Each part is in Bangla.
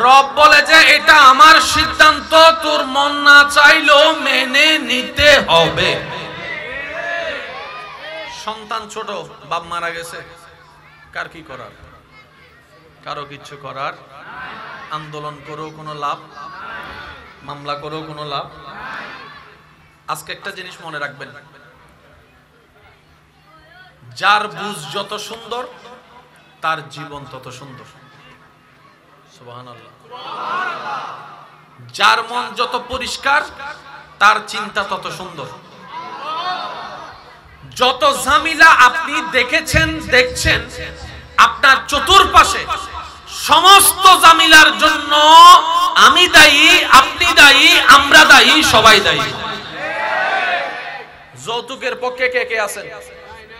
রব বলে যে এটা আমার সিদ্ধান্ত, তোর মন না চাইলেও মেনে নিতে হবে। সন্তান ছোট, বাপ মারা গেছে, কার কি করার? কারো কিচ্ছু করার। আন্দোলন করেও কোনো লাভ, মামলা করেও কোনো লাভ। আজকে একটা জিনিস মনে রাখবেন, যার বুঝ যত সুন্দর তার জীবন তত সুন্দর। সুবহানাল্লাহ। যার মন যত পরিষ্কার তার চিন্তা তত সুন্দর। যত ঝামেলা আপনি দেখেছেন, দেখছেন আপনার চতুর্পাশে, সমস্ত ঝামেলার জন্য আমি দায়ী, আপনি দায়ী, আমরা দায়ী, সবাই দায়ী। যৌতুকের পক্ষে কে কে আছেন?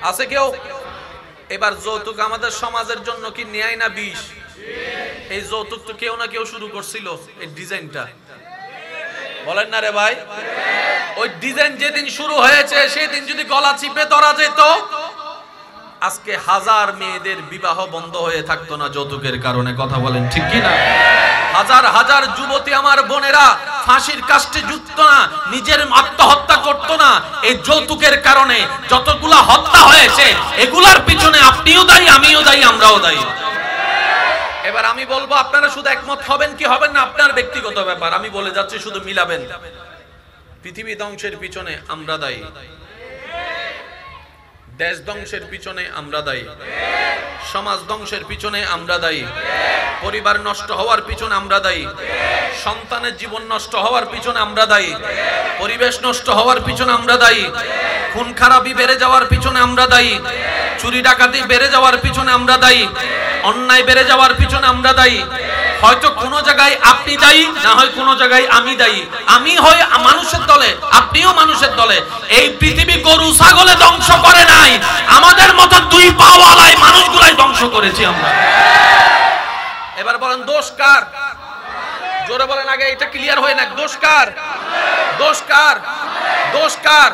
আছে কেউ? এবার যৌতুক আমাদের সমাজের জন্য কি ন্যায় না বিষ? এই যৌতুক তো কেউ না কেউ শুরু করছিল, এই ডিজাইনটা, বলেন না রে ভাই? ওই ডিজাইন যেদিন শুরু হয়েছে সেদিন যদি গলা চিপে ধরা যেত, আজকে হাজার মেয়েদের বিবাহ বন্ধ হয়ে থাকতো না যৌতুকের কারণে। কথা বলেন ঠিক কি না? হাজার হাজার যুবতী আমার বোনেরা ফাঁসির কাস্টে ঝুঁকত না, নিজের আত্মহত্যা করত না এই যৌতুকের কারণে। যতগুলা হত্যা হয়েছে এগুলার পিছনে আপনিও দায়ী, আমিও দায়ী, আমরাও দায়ী। এবার আমি বলবো, আপনারা শুধু একমত হবেন কি হবেন না আপনার ব্যক্তিগত ব্যাপার। আমি বলে যাচ্ছি, শুধু মিলাবেন। পৃথিবী ধ্বংসের পিছনে আমরা দায়ী, দেশ ধ্বংসের পিছনে আমরা দায়ী, সমাজ ধ্বংসের পিছনে আমরা দায়ী, পরিবার নষ্ট হওয়ার পিছনে আমরা দায়ী, সন্তানের জীবন নষ্ট হওয়ার পিছনে আমরা দায়ী, পরিবেশ নষ্ট হওয়ার পিছনে আমরা দায়ী, খুন খারাপি বেড়ে যাওয়ার পিছনে আমরা দায়ী, চুরি ডাকাতি বেড়ে যাওয়ার পিছনে আমরা দায়ী, অন্যায় বেড়ে যাওয়ার পিছনে আমরা দায়ী। হয়তো কোনো জায়গায় আপনি দায়ী, না হয় কোনো জায়গায় আমি দায়ী। আমি হই মানুষের দলে, আপনিও মানুষের দলে। এই পৃথিবী গরু ছাগলে ধ্বংস করে নাই, আমাদের মতো দুই পাওয়ালাই মানুষগুলাই ধ্বংস করেছি আমরা। এবার বলেন দোষ কার? জোরে বলেন, আগে এটা ক্লিয়ার হয়ে না। দোষ কার? দোষ কার? দোষ কার?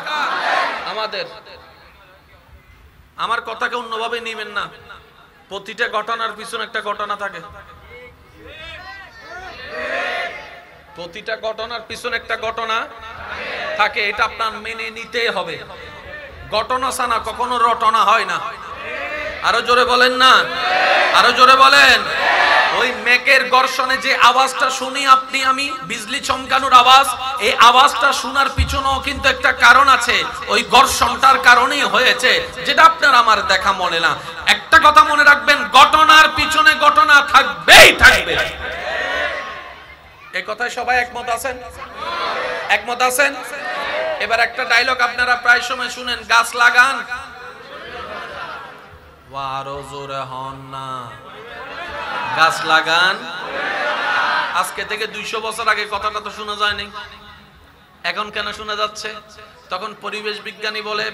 আমাদের। আমার কথাকে অন্যভাবে নেবেন না। প্রতিটা ঘটনার পিছনে একটা ঘটনা থাকে, প্রতিটা ঘটনার পিছনে একটা ঘটনা থাকে, এটা আপনার মেনে নিতেই হবে। ঘটনা ছাড়া কখনো রটনা হয় না। আরো জোরে বলেন না, আরো জোরে বলেন। ওই মেঘের গর্ষণে যে আওয়াজটা শুনি আপনি আমি, বিজলি চমকানোর আওয়াজ, এই আওয়াজটা শোনার পিছনেও কিন্তু একটা কারণ আছে। ওই ঘর্ষণটার কারণেই হয়েছে, যেটা আপনার আমার দেখা মনে না। একটা কথা মনে রাখবেন, ঘটনার পিছনে ঘটনা থাকবেই থাকবে। এই কথায় সবাই একমত আছেন? একমত আছেন? এবার একটা ডায়লগ আপনারা প্রায় সময় শুনেন, গাছ লাগান, আরো জোরে হন না, গাছ লাগান। আজকে থেকে 200 বছর আগে কথাটা তো শোনা যায়নি, এখন কেন শোনা যাচ্ছে? তখন পরিবেশ বিজ্ঞানী বলে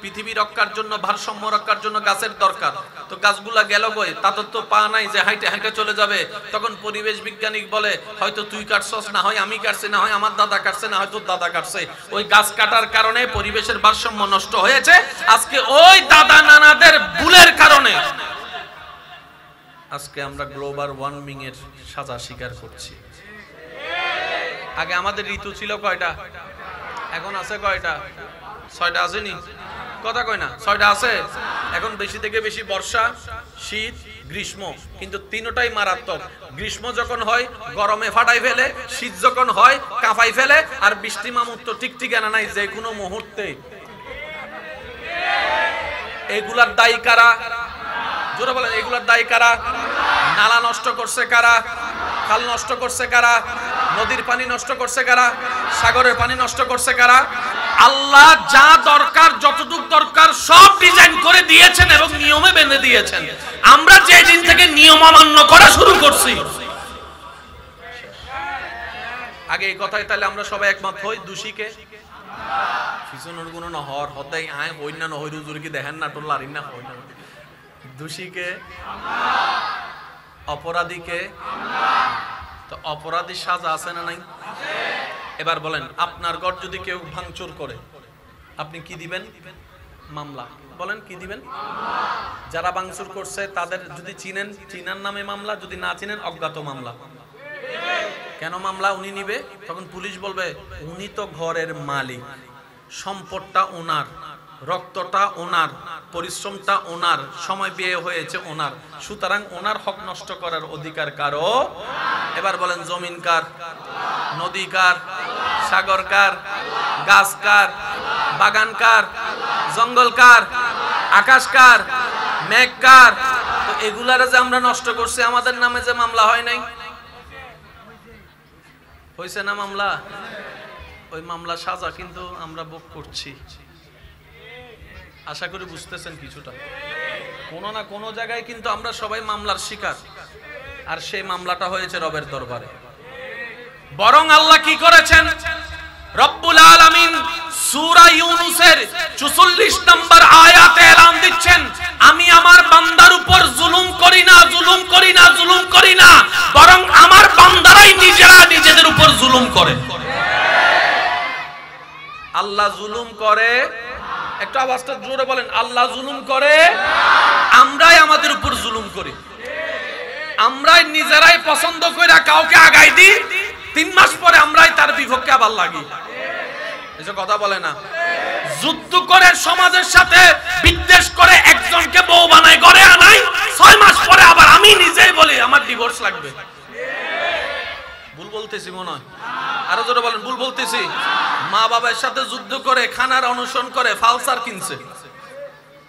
পৃথিবী রক্ষার জন্য, ভারসাম্য রক্ষার জন্য গাছের দরকার। তো গাছগুলা গেল কই? তাদের তো পা নাই যে হাইটে হাইটে চলে যাবে। তখন পরিবেশ বিজ্ঞানী বলে হয়তো তুই কাটছস, না হয় আমি কাটছি, না হয় আমার দাদা কাটছে, না হয় তোর দাদা কাটছে। ওই গাছ কাটার কারণে পরিবেশের ভারসাম্য নষ্ট হয়েছে। আজকে ওই দাদা নানাদের ভুলের কারণে আজকে আমরা গ্লোবাল ওয়ার্মিং এর সাজা স্বীকার করছি। আগে আমাদের ঋতু ছিল কয়টা? এখন আছে কয়টা? 6টা আসেনি? কথা কয় না, 6টা আছে। এখন বেশি থেকে বেশি বর্ষা, শীত, গ্রীষ্ম, কিন্তু তিনটাই মারাত্মক। গ্রীষ্ম যখন হয় গরমে ফাটাই ফেলে, শীত যখন হয় কাঁপাই ফেলে, আর বৃষ্টি মামুর তো ঠিক ঠিকানা নাই, যে কোনো মুহূর্তে। এগুলার দায়ী কারা? জোরে বলেন, এগুলার দায়ী কারা? নালা নষ্ট করছে কারা? খাল নষ্ট করছে কারা? নদীর পানি নষ্ট করছে কারা? সাগরের পানি নষ্ট করছে কারা? আল্লাহ যা দরকার, যতটুকু দরকার সব ডিজাইন করে দিয়েছেন এবং নিয়মে বেঁধে দিয়েছেন। আমরা যে দিন থেকে নিয়ম অমান্য করা শুরু করছি। আগে এই কথাই তাহলে আমরা সবাই একমত হই, দোষীকে পিছনের গুণ না হর হদাই আয় হই না নহই রুজুর কি দেখেন না টোল লারিন না হই না। দোষীকে, অপরাধীকে। তো অপরাধীর সাজা আছে না নাই? এবার বলেন, আপনার ঘর যদি কেউ ভাঙচুর করে আপনি কি দিবেন? মামলা। বলেন কি দিবেন? যারা ভাঙচুর করছে তাদের যদি চিনেন, চিনার নামে মামলা, যদি না চিনেন অজ্ঞাত মামলা। কেন মামলা উনি নিবে? তখন পুলিশ বলবে উনি তো ঘরের মালিক, সম্পদটা ওনার, রক্তটা ওনার, পরিশ্রমটা ওনার, সময় ব্যয় হয়েছে ওনার, সুতরাং ওনার হক নষ্ট করার অধিকার কারো। এবার বলেন জমিন কার, নদী কার, সাগর কার, গাছ কার, বাগান কার, জঙ্গল কার, আকাশ কার, মেঘ কার? তো এগুলারে যে আমরা নষ্ট করছি, আমাদের নামে যে মামলা হয় নাই, হয়েছে না মামলা? ওই মামলা সাজা কিন্তু আমরা ভোগ করছি। আশা করি বুঝতেছেন কিছুটা। কোনো না কোনো জায়গায় কিন্তু আমরা সবাই মামলার শিকার, আর সেই মামলাটা হয়েছে রবের দরবারে। বরং আল্লাহ কি করেছেন? রব্বুল আলামিন সূরা ইউনূসের 44 নম্বর আয়াতে এলান দিচ্ছেন, আমি আমার বান্দার উপর জুলুম করি না, জুলুম করি না, জুলুম করি না, বরং আমার বান্দারাই নিজেরা নিজেদের উপর জুলুম করে। আল্লাহ জুলুম করে, একটু আওয়াজটা জোরে বলেন, আল্লাহ জুলুম করে, আমরাই আমাদের উপর জুলুম করি। আমরাই নিজেরাই পছন্দ করে কাউকে আগাই দিই, 3 মাস পরে আমরাই তার বিপক্ষে আবার লাগি। এসব কথা বলে না। যুদ্ধ করে সমাজের সাথে বিদ্বেষ করে একজনকে বউ বানায় ঘরে আনাই, 6 মাস পরে আবার আমি নিজেই বলি আমার ডিভোর্স লাগবে। ভুল বলতেছি মনে হয়? আরো জোরে বলেন, ভুল বলতেছি? মা বাবার সাথে যুদ্ধ করে, খানার অনুসরণ করে, ফালসার কিনছে,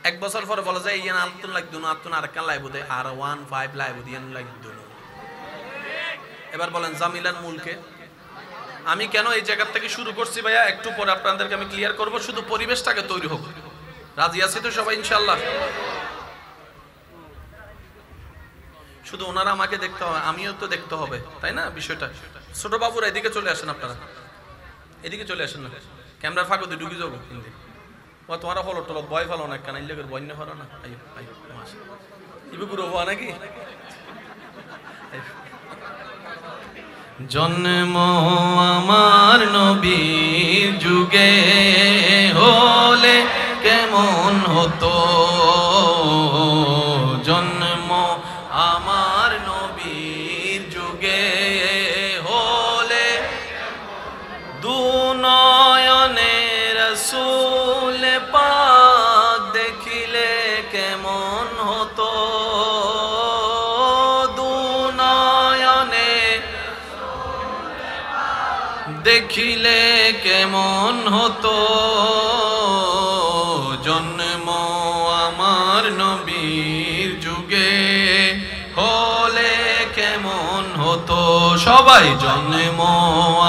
1 বছর পরে বলে যায় ইয়ান আলতুন লাগদুন আতুন আর কান লাইবো দে আর 15 লাইবো দিয়ান লাগদুন। এবার বলেন জামিলার মূলকে আমি কেন এই জায়গা থেকে শুরু করছি ভাইয়া, একটু পরে আপনাদেরকে আমি ক্লিয়ার করব, শুধু পরিবেশটাকে তৈরি হোক। রাজি আছি তো সবাই ইনশাআল্লাহ? শুধু ওনারা আমাকে দেখতে হবে, আমিও তো দেখতে হবে, তাই না? বিষয়টা ছোট বাবুরা এদিকে চলে আসেন, আপনারা এদিকে চলে আসেন না, ক্যামেরার ফাঁকে ঢুকে যাবো কিন্তু। ও তোমার হলো টলো ভয় ফেলো না, কেন ইলেগের বন্য হলো না, আইও আইও মাসে ইবে গুরু হওয়া নাকি? জন্ম আমার নবীর যুগে হলে কেমন হতো, জন্ম আমার নবীর যুগে হলে দুনয়নে রাসূল পাক দেখিলে কেমন হতো, দুনয়নে দেখিলে কেমন হতো, জন্ম আমার নবীর যুগে হলে কেমন হতো। সবাই জন্ম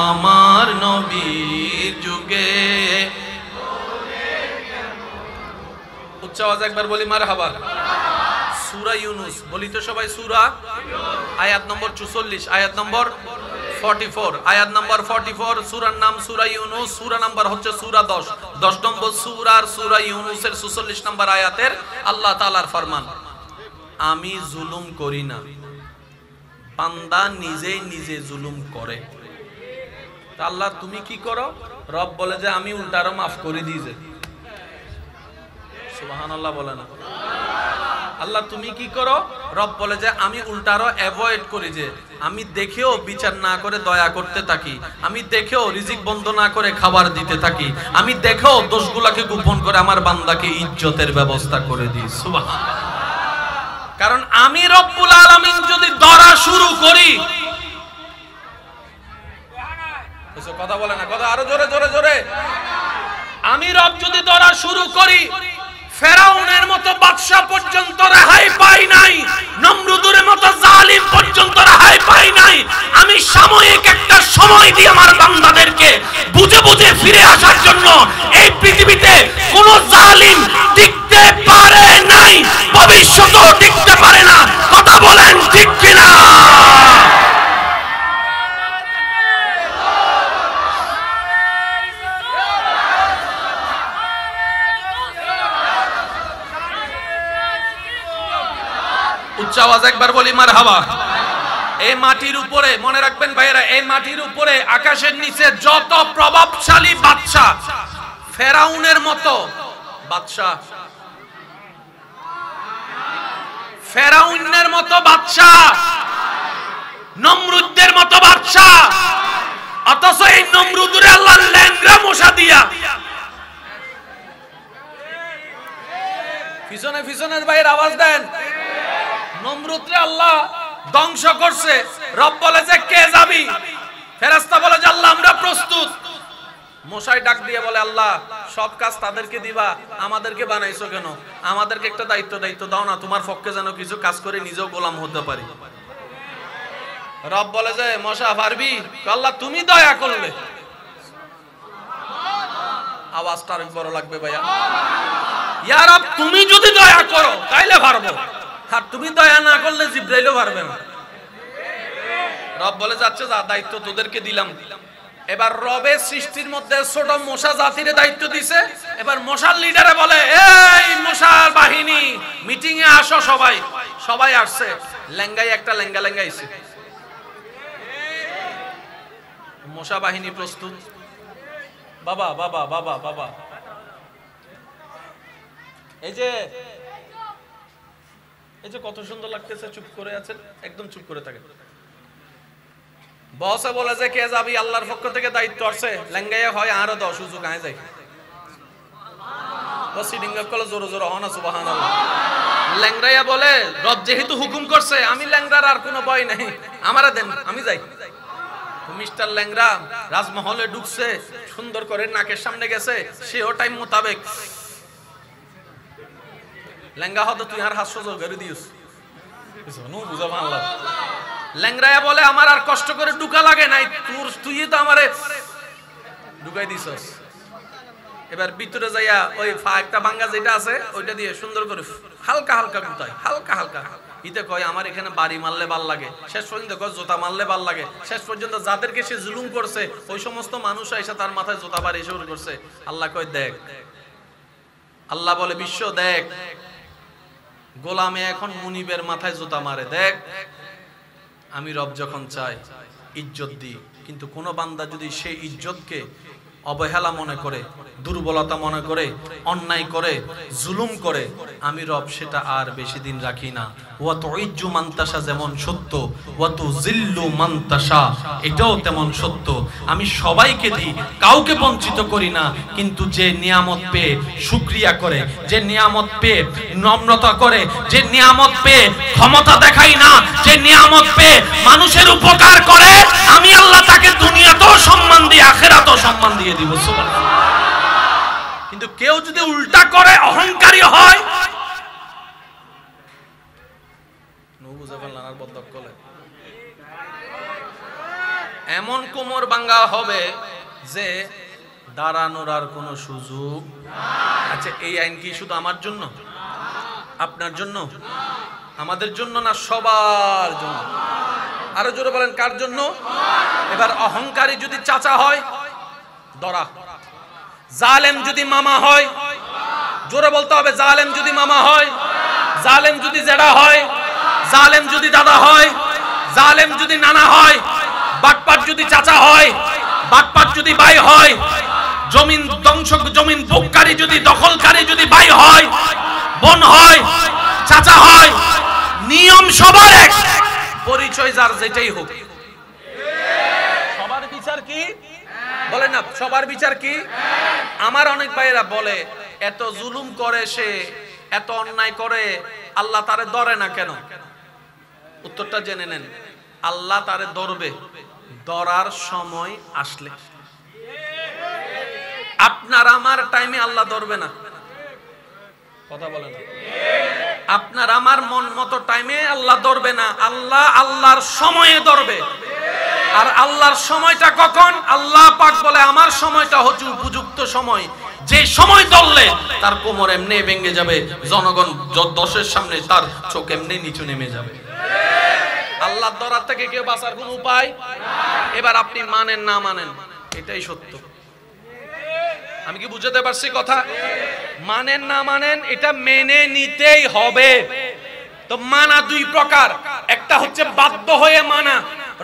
আমার নবীর যুগে, উচ্চ আওয়াজ একবার বলি মারহাবা। সূরা ইউনূস বলি তো সবাই, সূরা আয়াত নম্বর 44, আয়াত নম্বর 44, আয়াত নম্বর 44, সূরার নাম সূরা ইউনূস, সূরা নাম্বার হচ্ছে সূরা 10 নম্বর সূরার সূরা ইউনূসের 44 নম্বর আয়াতের আল্লাহ তাআলার ফরমান, আমি জুলুম করি না, বান্দা নিজেই নিজে জুলুম করে। তা আল্লাহ তুমি কি করো? রব বলে যে আমি উল্টারও মাফ করে দিয়েছে। সুবহানাল্লাহ বলে না? আল্লাহ তুমি কি করো? রব বলে যে আমি উল্টারও অ্যাভয়েড করি, যে আমি দেখেও বিচার না করে দয়া করতে থাকি, আমি দেখেও রিজিক বন্ধ না করে খাবার দিতে থাকি, আমি দেখেও দোষগুলোকে গোপন করে আমার বান্দাকে ইজ্জতের ব্যবস্থা করে দিই। সুবহানাল্লাহ। কারণ আমি রব্বুল আলামিন যদি ধরা শুরু করি, কথা বলে না, কথা আরো জোরে জোরে জোরে, আমি রব যদি ধরা শুরু করি, ফেরাউনের মতো বাদশা পর্যন্ত রেহাই পাই নাই, নমরুদের মতো জালিম পর্যন্ত রেহাই পাই নাই। আমি সাময়িক একটা সময় দিয়ে আমার বান্দাদেরকে বুঝে বুঝে ফিরে আসার জন্য এই পৃথিবীতে কোন জালিম টিকতে পারে নাই, ভবিষ্যতেও টিকতে পারে না। কথা বলেন ঠিক কিনা? উচ্চ আওয়াজ একবার বলি মারহাবা। এই মাটির উপরে মনে রাখবেন ভাইয়েরা, এই মাটির উপরে আকাশের নিচে যত প্রভাবশালী বাদশা, ফেরাউনের মতো বাদশা, ফেরাউনের মতো বাদশা, নমরুদের মতো বাদশা, নমরুদরে আল্লাহ ল্যাংড়া মশা দিয়া পিছনে পিছনের ভাইয়ের আওয়াজ দেন, নমরুদরে আল্লাহ ধ্বংস করছে। রব বলে যে কে যাবি? ফেরেশতা বলে যে আল্লাহ আমরা প্রস্তুত। মশাই ডাক দিয়ে বলে আল্লাহ সব কাজ তাদেরকে দিবা, আমাদেরকে বানাইছো কেন? আমাদেরকে একটা দায়িত্ব দাও না, তোমার পক্ষে যেন কিছু কাজ করে নিজেও গোলাম হতে পারি। রব বলে যে মশা পারবি? আল্লাহ তুমি দয়া করলে। আওয়াজটা আরেক বড় লাগবে ভাইয়া। ইয়া রব তুমি যদি দয়া করো তাইলে পারবো, আর তুমি দয়া না করলে জিবরাইলও পারবে না। রব বলে যাচ্ছে যা, দায়িত্ব তোদেরকে দিলাম। এবার রবের সৃষ্টির মধ্যে ছোট মশা জাতির দায়িত্ব দিছে। এবার মশার লিডারে বলে এই মশার বাহিনী মিটিং এ আসো। সবাই আসছে। লেঙ্গাই একটা লেঙ্গা আইছে। মশা বাহিনী প্রস্তুত। বাবা বাবা বাবা বাবা এই যে কত সুন্দর লাগতেছে, চুপ করে আছেন, একদম চুপ করে থাকেন। বসে বলে যে কে যাবি? আল্লাহর পক্ষ থেকে দায়িত্ব আছে। লেঙ্গাইয়া হয় আরো 10 সুযোগ আয় যায়। বসিডিং কল জোরে জোরে হনা সুবহানাল্লাহ। লেঙ্গাইয়া বলে রব যেহেতু হুকুম করছে, আমি লেঙ্গার আর কোনো ভয় নাই, আমারে দেন, আমি যাই। মিস্টার ল্যাংরা রাজমহলে ঢুকছে, সুন্দর করে নাকের সামনে গেছে, সেও টাইম মোতাবেক লেঙ্গা হতো তুই আর হাস্য করে দিস বুঝা বাংলা। ল্যাংরায়া বলে আমার আর কষ্ট করে ঢুকা লাগে নাই, তুই তো আমারে ঢুকাই দিছস। এবার ভিতরে যাইয়া ওই একটা ভাঙ্গা যেটা আছে ওইটা দিয়ে সুন্দর করে হালকা হালকা গুতায়, হালকা হালকা। ইতে কয় আমার এখানে বাড়ি মারলে ভাল লাগে, শেষ পর্যন্ত কয় জোতা মারলে ভাল লাগে। শেষ পর্যন্ত যাদেরকে সে জুলুম করছে ওই সমস্ত মানুষ এসে তার মাথায় জোতা বাড়ি শুরু করছে। আল্লাহ কয় দেখ, আল্লাহ বলে বিশ্ব দেখ, গোলামে এখন মুনিবের মাথায় জোতা মারে। দেখ আমি রব যখন চাই ইজ্জত দিই, কিন্তু কোন বান্দা যদি সেই ইজ্জতকে অবহেলা মনে করে, দুর্বলতা মনে করে, অন্যায় করে, জুলুম করে, আমি রব সেটা আর বেশি দিন রাখি না। ওয়া তুইজ্জু মান তাশা যেমন সত্য, ওয়া তুযিল্লু মান তাশা এটাও তেমন সত্য। আমি সবাইকে দিই, কাউকে বঞ্চিত করি না। কিন্তু যে নিয়ামত পেয়ে শুকরিয়া করে, যে নিয়ামত পেয়ে নম্রতা করে, যে নিয়ামত পেয়ে ক্ষমতা দেখাই না, যে নিয়ামত পেয়ে মানুষের উপকার করে, আমি আল্লাহ তাকে দুনিয়াতেও সম্মান দিই, আখিরাতেও সম্মান দিয়ে দিব। সুবহানাল্লাহ। কিন্তু কেউ যদি উল্টা করে, অহংকারী হয়, এমন কোমর ভাঙা হবে যে দাঁড়ানোর আর কোনো সুযোগ। আচ্ছা এই আইন কি শুধু আমার জন্য, আপনার জন্য, আমাদের জন্য না? সবার জন্য। আরো জোরে বলেন কার জন্য? এবার অহংকারী যদি চাচা হয় ধরা, জালেম যদি মামা হয়, জোরে বলতে হবে, জালেম যদি মামা হয়, জালেম যদি জেঠা হয়, জালেম যদি দাদা হয়, জালেম যদি নানা হয়, বাটপাট যদি চাচা হয়, বাটপাট যদি ভাই হয়, জমিন ধ্বংস, জমিন ভোগকারী যদি, দখলকারী যদি ভাই হয়, বোন হয়, চাচা হয়, নিয়ম সবার এক, পরিচয় যার যেটাই হোক, সবার বিচার কি? বলেন না, সবার বিচার কি? আমার অনেক ভাইয়েরা বলে এত জুলুম করে সে, এত অন্যায় করে, আল্লাহ তারে ধরে না কেন? উত্তরটা জেনে নেন। আল্লাহ তারে ধরবে ধরার সময় আসলে। আপনার আমার টাইমে আল্লাহ ধরবে না। কথা বলেন। আপনার আমার মন মতো টাইমে আল্লাহ ধরবে না। আল্লাহ আল্লাহর সময়ে ধরবে। আর আল্লাহর সময়টা কখন? আল্লাহ পাক বলে আমার সময়টা হচ্ছে উপযুক্ত সময়, যে সময় ধরলে তার কোমর এমনি ভেঙে যাবে, জনগণ দশের সামনে তার চোখ এমনি নিচু নেমে যাবে। আল্লাহর ধরার থেকে কেউ বাঁচার কোন উপায়? এবার আপনি মানেন না মানেন, এটাই সত্য। আমি কি বুঝাতে পারছি কথা? মানেন না মানেন, এটা মেনে নিতেই হবে। তো মানা দুই প্রকার, একটা হচ্ছে বাধ্য হয়ে মানা।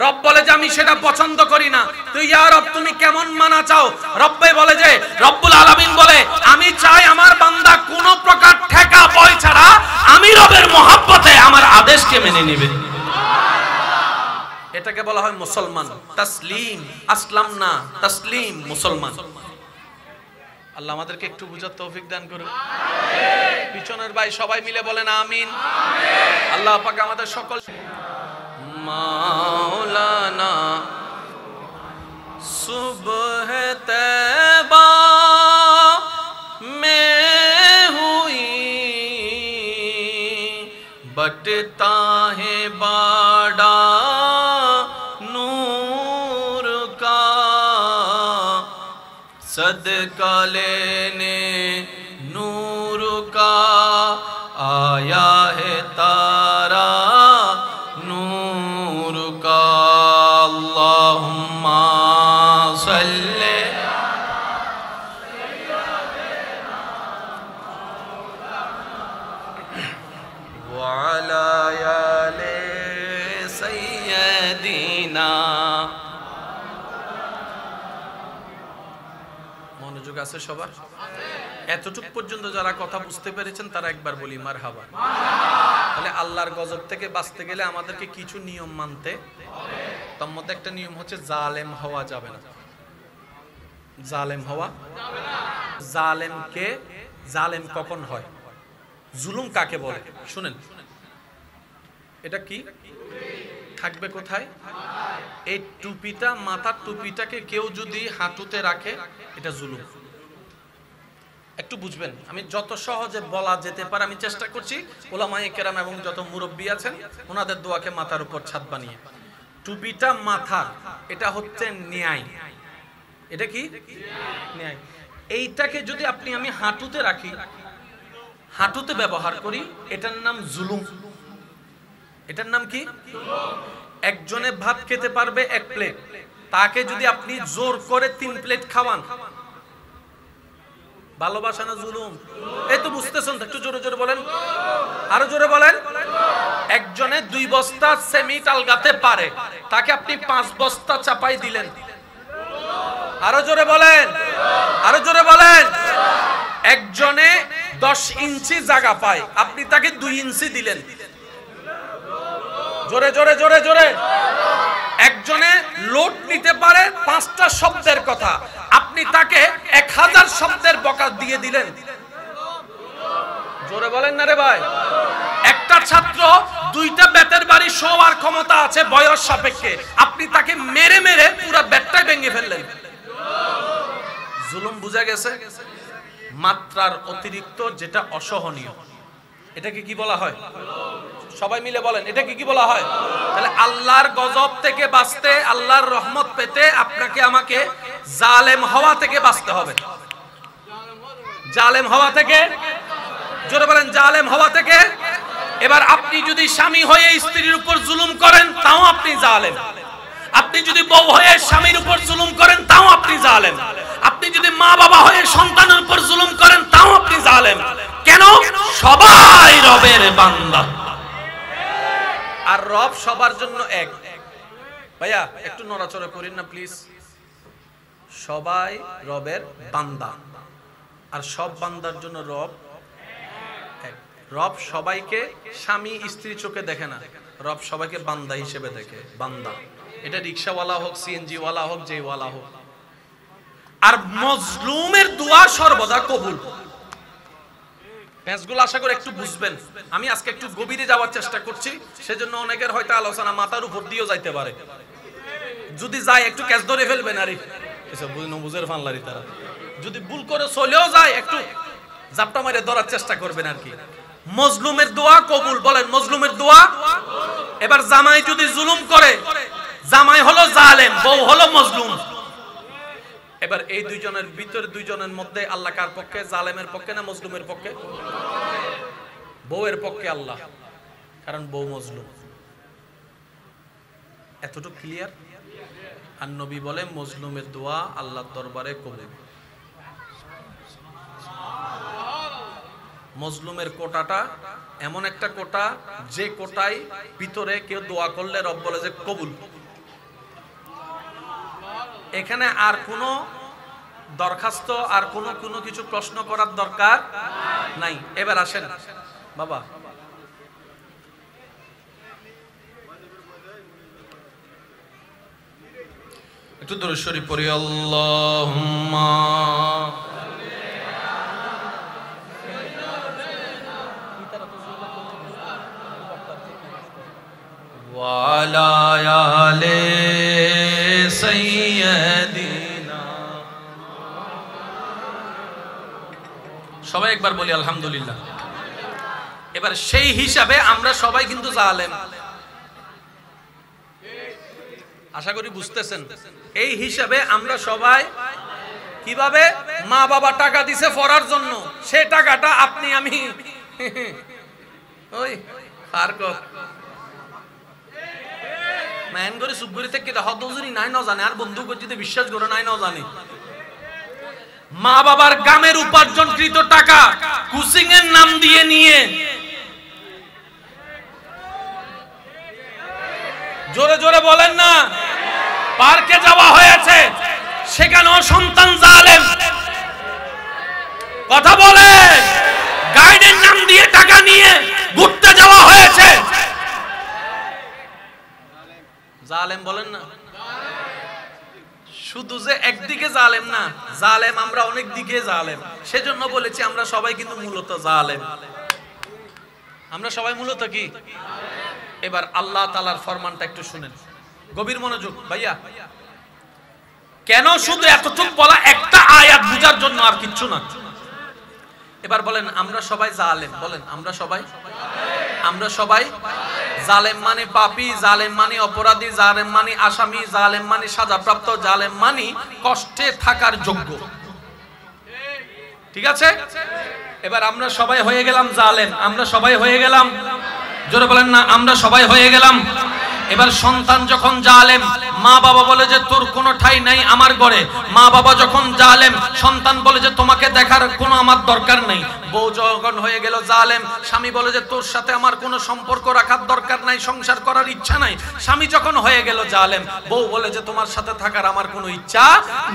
রব বলে যে আমি সেটা পছন্দ করি না, তো ইয়া রব তুমি কেমন মানা চাও? রব্বে বলে যে, রব্বুল আলামিন বলে আমি চাই আমার বান্দা কোন প্রকার ঠেকা ভয় ছাড়া আমি রবের মহব্বতে আমার আদেশকে মেনে নেবে। এটাকে বলা হয় মুসলমান। তাসলিম, আসলাম না, তাসলিম মুসলমান। আল্লাহ আমাদেরকে একটু বুঝার তৌফিক দান করুন। পিছনের ভাই সবাই মিলে বলেন আমিন। আল্লাহ পাক আমাদের সকল মাওলানা সুবহ তৈবা में हुई बटता है बाड़ा नूर का सदका लेने नूर का आया है तारा नूर का अल्लाहुम्मा सल्ले মনোযোগ আছে সবার? এতটুক পর্যন্ত যারা কথা বুঝতে পেরেছেন তারা একবার বলি মারহাবা। তাহলে আল্লাহর গজব থেকে বাঁচতে গেলে আমাদেরকে কিছু নিয়ম মানতে হবে। তার মধ্যে একটা নিয়ম হচ্ছে জালেম হওয়া যাবে না। জালেম হওয়া যাবে না। জালেমকে জালেম কখন হয়? জুলুম কাকে বলে শুনেন। এটা কি থাকবে কোথায়? এই টুপিটা, মাথার টুপিটাকে কেউ যদি হাঁটুতে রাখে এটা জুলুম। একটু বুঝবেন, আমি যত সহজে বলা যেতে পারে আমি চেষ্টা করছি। ওলামায়ে কেরাম এবং যত মুরব্বী আছেন ওনাদের দোয়াকে মাথার উপর ছাদ বানিয়ে। টুপিটা মাথার, এটা হচ্ছে ন্যায়। এটা কি ন্যায়? এইটাকে যদি আমি হাঁটুতে রাখি, হাঁটুতে ব্যবহার করি, এটার নাম জুলুম। এটার নাম কি? একজনে ভাত খেতে পারবে 1 প্লেট, তাকে যদি আপনি জোর করে 3 প্লেট খাওয়ান, ভালোবাসা না জুলুম? এই তো বুঝতেছেন, একটু জোরে জোরে বলেন, আরো জোরে বলেন। একজনে 2 বস্তা সিমেন্ট আলগাতে পারে, তাকে আপনি 5 বস্তা চাপাই দিলেন। আরো জোরে বলেন, আরো জোরে বলেন। একজনে 10 ইঞ্চি জায়গা পায়, আপনি তাকে 2 ইঞ্চি দিলেন। জোরে জোরে জোরে জোরে। একজনে লোড নিতে পারে 5টা শব্দের কথা, আপনি তাকে 1000 শব্দের বকা দিয়ে দিলেন। জোরে বলেন না রে ভাই। একটা ছাত্র 2টা বেতের বাড়ি শোয়ার ক্ষমতা আছে বয়স সাপেক্ষে, আপনি তাকে মেরে মেরে পুরো বেতটাই ভেঙে ফেললেন। জুলুম বুঝা গেছে? মাত্রার অতিরিক্ত যেটা অসহনীয়, এটাকে কি বলা হয়? সবাই মিলে বলেন, এটাকে কি বলা হয়? তাহলে আল্লাহর গজব থেকে বাঁচতে, আল্লাহর রহমত পেতে আপনাকে আমাকে জালেম হওয়া থেকে বাঁচতে হবে। জালেম হওয়া থেকে, জোরে বলেন, জালেম হওয়া থেকে। এবার আপনি যদি স্বামী হয়ে স্ত্রীর উপর জুলুম করেন তাও আপনি জালেম। আপনি যদি বউ হয়ে স্বামীর উপর জুলুম করেন তাও আপনি জালেম। আপনি যদি মা বাবা হয়ে সন্তানের উপর জুলুম করেন তাও আপনি জালেম। কেন? সবাই রবের বান্দা, আর রব সবার জন্য এক। ভাইয়া একটু নড়াচড়া করেন না প্লিজ। সবাই রবের বান্দা, আর সব বান্দার জন্য রব এক। রব সবাইকে স্বামী স্ত্রী চোখে দেখে না, রব সবাইকে বান্দা হিসেবে দেখে। বান্দা, এটা রিকশাওয়ালা হোক, সিএনজি ওয়ালা হোক, যে ওয়ালা হোক। আর মজলুমের দোয়া সর্বদা কবুল। পেঁচগুলো আশা করে একটু বুঝবেন। আমি আজকে একটু গভীরে যাওয়ার চেষ্টা করছি, সেজন্য অনেকের হয়তো আলোচনা মাথার উপর দিয়েও যাইতে পারে। যদি যায় একটু ক্যাচ ধরে ফেলবেন। আরে এসব বুঝের ফানলারি তারা যদি ভুল করে চলেও যায় একটু জাপটা মারে ধরার চেষ্টা করবেন আর কি। মজলুমের দোয়া কবুল। বলেন মজলুমের দোয়া। এবার জামাই যদি জুলুম করে, জামাই হলো জালেম, বউ হলো মজলুম। এবার এই দুইজনের ভিতরে, দুইজনের মধ্যে আল্লাহ কার পক্ষে? জালেমের পক্ষে না মজলুমের পক্ষে? বউয়ের পক্ষে আল্লাহ, কারণ বউ মজলুম। এতটুকু ক্লিয়ার? আর নবী বলে মজলুমের দোয়া আল্লাহর দরবারে কবুল। মজলুমের কোটাটা এমন একটা কোটা, যে কোটায় ভিতরে কেউ দোয়া করলে রব বলে যে কবুল। এখানে আর কোনো দরখাস্ত, আর কোনো কিছু প্রশ্ন করার দরকার নাই। এবার আসেন বাবা, একটু দরুদ শরীফ পড়ি। আল্লাহুম্মা ওয়া আলা আলি সাইয়্যিদিনা। সবাই একবার বলি আলহামদুলিল্লাহ। এবার সেই হিসাবে আমরা সবাই কিন্তু জালেম, আশা করি বুঝতেছেন। এই হিসাবে আমরা সবাই কিভাবে, মা বাবা টাকা দিছে পড়ার জন্য, সে টাকাটা আপনি আমি ওই ফারক ম্যান করে সুবগুরি থেকে হদজুরি নাই না জানে, আর বন্ধু যদি বিশ্বাস করে নাই না জানি। মা বাবার গামের উপার্জনকৃত টাকা কোচিং এর নাম দিয়ে নিয়ে জোরে জোরে বলেন না, পার্কে যাওয়া হয়েছে, সেখানেও সন্তান জালেম। কথা বলে, গাইডের নাম দিয়ে টাকা নিয়ে ঘুরতে যাওয়া হয়েছে, জালেম বলেন না। শুধু যে একদিকে জালেম না, জালেম আমরা অনেক দিকে জালেম। সেজন্য বলেছি আমরা সবাই কিন্তু মূলত জালেম। আমরা সবাই মূলত কি? এবার আল্লাহ তাআলার ফরমানটা একটু শুনেন, গভীর মনোযোগ ভাইয়া। কেন শুধু এতটুকু বলা, একটা আয়াত বুঝার জন্য, আর কিচ্ছু না। এবার বলেন আমরা সবাই জালেম, বলেন আমরা সবাই, আমরা সবাই জালেম মানে পাপী, জালেম মানে অপরাধী, জালেম মানে আসামি, জালেম মানে সাজাপ্রাপ্ত, জালেম মানে কষ্টে থাকার যোগ্য। ঠিক আছে? এবার আমরা সবাই হয়ে গেলাম জালেম, আমরা সবাই হয়ে গেলাম, জোরে বলেন না, আমরা সবাই হয়ে গেলাম। এবার সন্তান যখন জালেম, মা বাবা বলে যে তোর কোনো ঠাঁই নাই আমার ঘরে। মা বাবা যখন জালেম, সন্তান বলে যে তোমাকে দেখার কোনো আমার দরকার নেই। বউ যখন হয়ে গেল জালেম, স্বামী বলে যে তোর সাথে আমার কোনো সম্পর্ক রাখার দরকার নাই, সংসার করার ইচ্ছা নাই। স্বামী যখন হয়ে গেল জালেম, বউ বলে যে তোমার সাথে থাকার আমার কোনো ইচ্ছা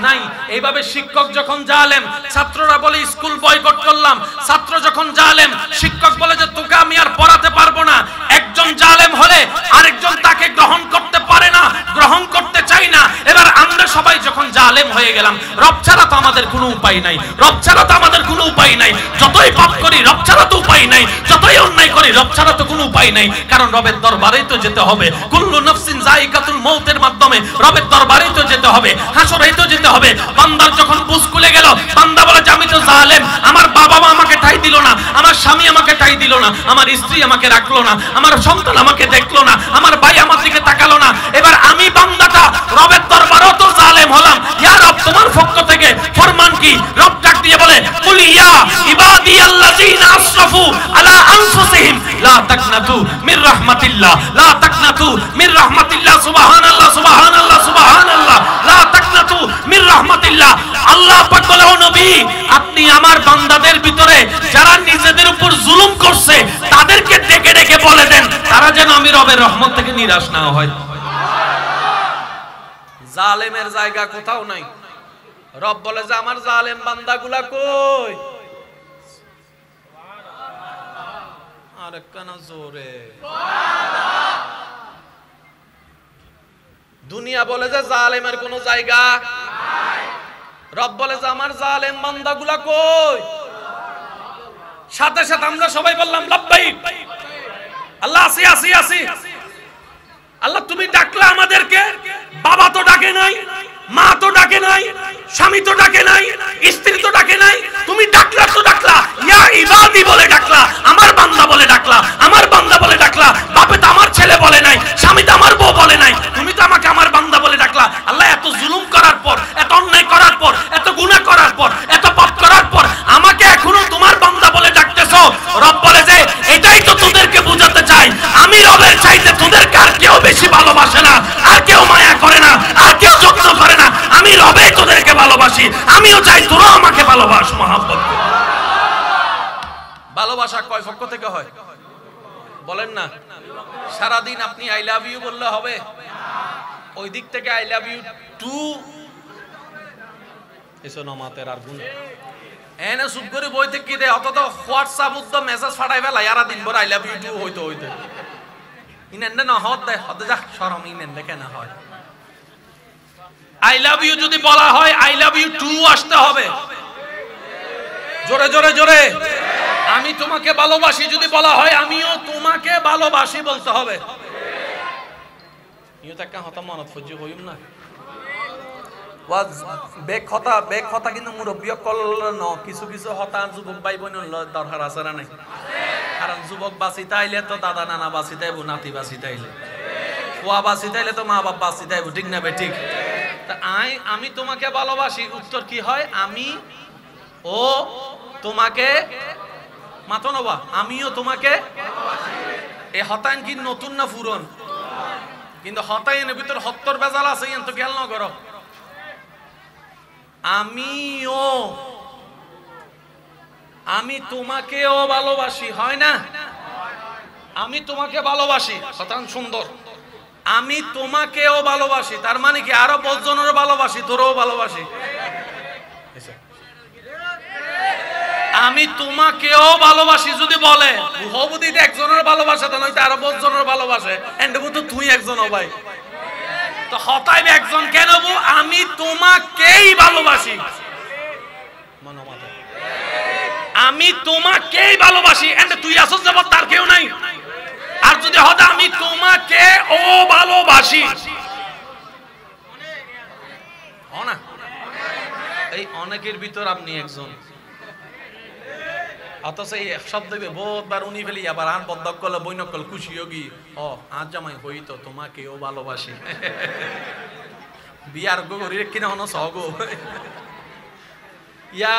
নাই। এইভাবে শিক্ষক যখন জালেম, ছাত্ররা বলে স্কুল বয়কট করলাম। ছাত্র যখন জালেম, শিক্ষক বলে যে তোকে আমি আর পড়াতে পারবো না। একজন জালেম হলে আরেকজন তাকে গ্রহণ করতে পারে না, গ্রহণ করতে চাই না। এবার আমরা সবাই যখন জালেম হয়ে গেলাম, রব ছাড়া তো আমাদের কোনো উপায় নাই, রব ছাড়া তো আমাদের কোনো উপায় নাই। যতই পাপ করি রব ছাড়া তো উপায় নাই, যতই অন্যায় করি রব ছাড়া তো কোনো উপায় নাই। কারণ রবের দরবারেই তো যেতে হবে। কুল্লু নাফসিন যায়িকাতুল মউতের মাধ্যমে রবের দরবারেই তো যেতে হবে, হাসরেই তো যেতে হবে। বান্দার যখন বুঝ খুলে গেল, বান্দা বলে যে আমি তো জালেম, আমার বাবা মা আমাকে ঠাঁই দিল না, আমার স্বামী আমাকে ঠাঁই দিল না, আমার স্ত্রী আমাকে রাখলো না, আমার সন্তান আমাকে দেখলো না, আমার ভাই আমার দিকে তাকালো না। এবার আমি বান্দাটা রবের দরবারেও তো জালেম হলাম। ইয়া রব, তোমার পক্ষ থেকে ফরমান কি? রব ডাক দিয়ে বলে কুল ইয়া ইবাদিয়াল্লাযিনা আসরাফু আলা আনফুসিহিম লা তাকনাতু মির রাহমাতিল্লাহ, লা তাকনাতু মির রাহমাতিল্লাহ। সুবহানাল্লাহ, সুবহানাল্লাহ, সুবহানাল্লাহ। লা তাকনাতু মির রাহমাতিল্লাহ। আল্লাহ পাক বলে, ও নবী, আপনি আমার বান্দাদের ভিতরে যারা নিজেদের উপর জুলুম করছে তাদেরকে ডেকে ডেকে বলে দেন, তারা যেন আমি রবের রহমত থেকে নিরাশ না হয়। জালেমের জায়গা কোথাও নাই। রব বলে যে আমার জালেম বান্দাগুলা কই? আরে কেন জোরে? দুনিয়া বলে যে জালেমের কোনো জায়গা নাই, রব বলে যে আমার জালেম বান্দাগুলা কই? সাথে সাথে আমরা সবাই বললাম লাব্বাইক, আল্লাহ আসি আসি আসি। আল্লাহ তুমি ডাকলা আমাদেরকে, বাবা তো ডাকে নাই, মা তো ডাকে নাই, স্বামী তো ডাকে নাই, স্ত্রী তো ডাকে নাই, তুমি ডাকলা তো ডাকলা, ইয়া ইবাদি বলে ডাকলা, আমার বান্দা বলে ডাকলা, আমার বান্দা বলে ডাকলা। বাপে তো আমার ছেলে বলে নাই, স্বামী তো আমার বউ বলে নাই, তুমি তো আমাকে আমার বান্দা বলে ডাকলা। আল্লাহ এত জুলুম করার পর, এত অন্যায় করার পর, এত গুনাহ করার পর, এত পাপ করার পর আমাকে এখনো তোমার বান্দা বলে ডাকতেছো। রব বলে যে এটাই তো তোদেরকে বোঝাতে চাই, আমি রবের চাইতে তোদেরকে আর কেউ বেশি ভালোবাসে না, আর কেউ মায়া করে না, আর কেউ যত্ন করে না। আমি রবেই তোদেরকে ভালোবাসি, আমিও চাই তোরা আমাকে ভালোবাস। মহব্বত, ভালোবাসা কয় পক্ষ থেকে হয় বলেন না? সারাদিন আপনি আই লাভ ইউ বললে হবে? ওই দিক থেকে আই লাভ ইউ টু এসো নমাতের আর গুণ এনে সুপ করে বই থেকে কি দেয়? অত তো হোয়াটসঅ্যাপ উদ্দ মেসেজ ফাটাই ফেলা ইয়ারা দিন ভর আই লাভ ইউ টু হইতো হইতো ইনেন না হদ দেয়, হদ যা শরম ইনেন কেন হয়? আই লাভ ইউ যদি বলা হয় আই লাভ ইউ টু আসতে হবে। জোরে জোরে জোরে। আমি তোমাকে ভালোবাসি যদি বলা হয় আমিও তোমাকে ভালোবাসি বলতে হবে। ইউ তাকা হতা মনত ফজি হইম না ওয়াজ বেক কথা কিন্তু মুরব্বী কল ন কিছু কিছু হতা যুবক ভাই বোন দরকার আছে না নাই? কারণ যুবক বাঁচিতে আইলে তো দাদা নানা বাঁচিতে আইব, নাতি বাঁচিতে আইলে ফুয়া বাঁচিতে আইলে তো মা বাপ বাঁচিতে আইব, ঠিক না বে ঠিক? তা আমি তোমাকে ভালোবাসি উত্তর কি হয়? আমি ও তোমাকে মাতো নবা আমিও তোমাকে। এই হতায়ন কি নতুন না পুরন? কিন্তু হতায়নের ভিতর হত্তর বেজাল আছে, তো খেয়াল না করো। আমি তোমাকেও ভালোবাসি, হয় না? আমি তোমাকে ভালোবাসি, হতায়ন সুন্দর। আমি তোমাকেও ভালোবাসি, তার মানে কি আরো ৫ জনের ভালোবাসি, তোরও ভালোবাসি। আমি তোমাকেও ভালোবাসি যদি বলে হবুদি একজনের ভালোবাসে তো নয় আরো ৫ জনের ভালোবাসে, এন্ডবু তো তুই একজন ভাই, তো হতাই একজন কেন? আমি তোমাকেই ভালোবাসি, আমি তোমাকেই ভালোবাসি, এন্ড তুই আসছ যাব তার কেউ নাই। আর যদি হতা আমি তোমাকে ও ভালোবাসি, না এই অনেকের ভিতর আপনি একজন, অথচ এই শব্দ বহুতবার উনি ফেলি আবার আন বদ্ধ করলে বৈনকল খুশি হোগি ও আজ জামাই হই তো তোমাকেও ভালোবাসি। বিয়ার গরির কিনা হন সহগো ইয়া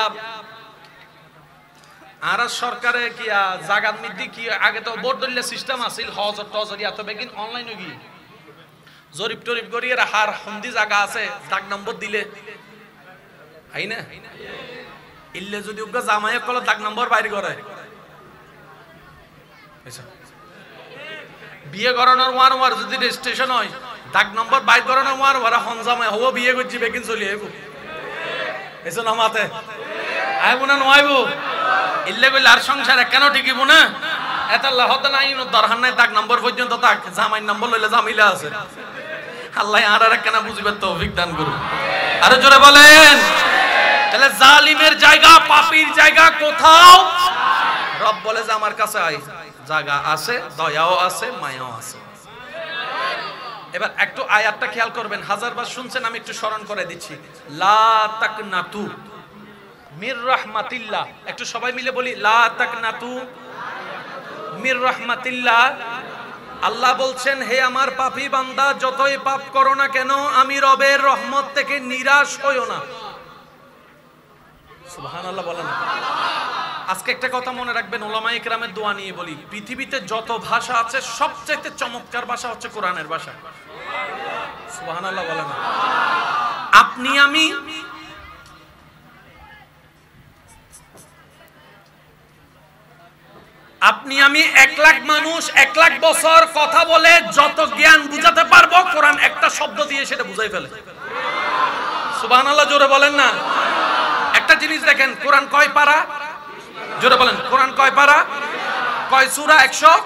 আর সরকারে কি জাগাত মিদি কি আগে তো বোর্ড দলিয়া সিস্টেম আছিল হজ টজর ইয়া তবে কিন্তু অনলাইন হোগি জরিপ টরিপ করিয়ে রাখার হন্দি জায়গা আছে, দাগ নম্বর দিলে আই না ইল্লে যদি উগা জামাইয়ে কল দাগ নম্বর বাইরে করে বিয়ে করানোর ওয়ার যদি রেজিস্ট্রেশন হয় দাগ নম্বর বাইর করানোর ওয়ার হন জামাই হবো বিয়ে করছি বেকিন চলি আইব এসো না মাতে আইব না নয়াইব ইল্লে কইলে আর সংসার কেন ঠিকিব না এত আল্লাহ হতে নাই দরকার নাই দাগ নম্বর পর্যন্ত তাক জামাই নম্বর লইলে জামিলা আছে। আল্লাহ আর কেন বুঝিবে তৌফিক দান করুন। আরো জোরে বলেন। তাহলে জালিমের জায়গা পাপীর জায়গা কোথাও? রব বলে যে আমার কাছে আই জায়গা আছে, দয়াও আছে, মায়াও আছে। এবার একটু আয়াতটা খেয়াল করবেন, হাজারবার শুনছেন, আমি একটু স্মরণ করে দিচ্ছি। লা তাকনাতু মির রাহমাতিল্লাহ, একটু সবাই মিলে বলি লা তাকনাতু মির রাহমাতিল্লাহ। আল্লাহ বলছেন হে আমার পাপী বান্দা যতই পাপ করো না কেন আমি রবের রহমত থেকে নিরাশ হইও না। সুবহানাল্লাহ বলেন। আজকে একটা কথা মনে রাখবেন, উলামায়ে কেরামের দোয়া নিয়ে বলি, পৃথিবীতে যত ভাষা আছে সবচেয়ে চমৎকার ভাষা হচ্ছে কোরআনের ভাষা। সুবহানাল্লাহ বলেন। আপনি আমি আপনি আমি 1 লাখ মানুষ 1 লাখ বছর কথা বলে যত জ্ঞান বুঝাতে পারবো কোরআন একটা শব্দ দিয়ে সেটা বুঝাই ফেলে। সুবহানাল্লাহ জোরে বলেন না। একটা জিনিস দেখেন, কোরআন কয় পারা? জোরে বলেন। কোরআন কয় পারা? কয় সূরা? 100।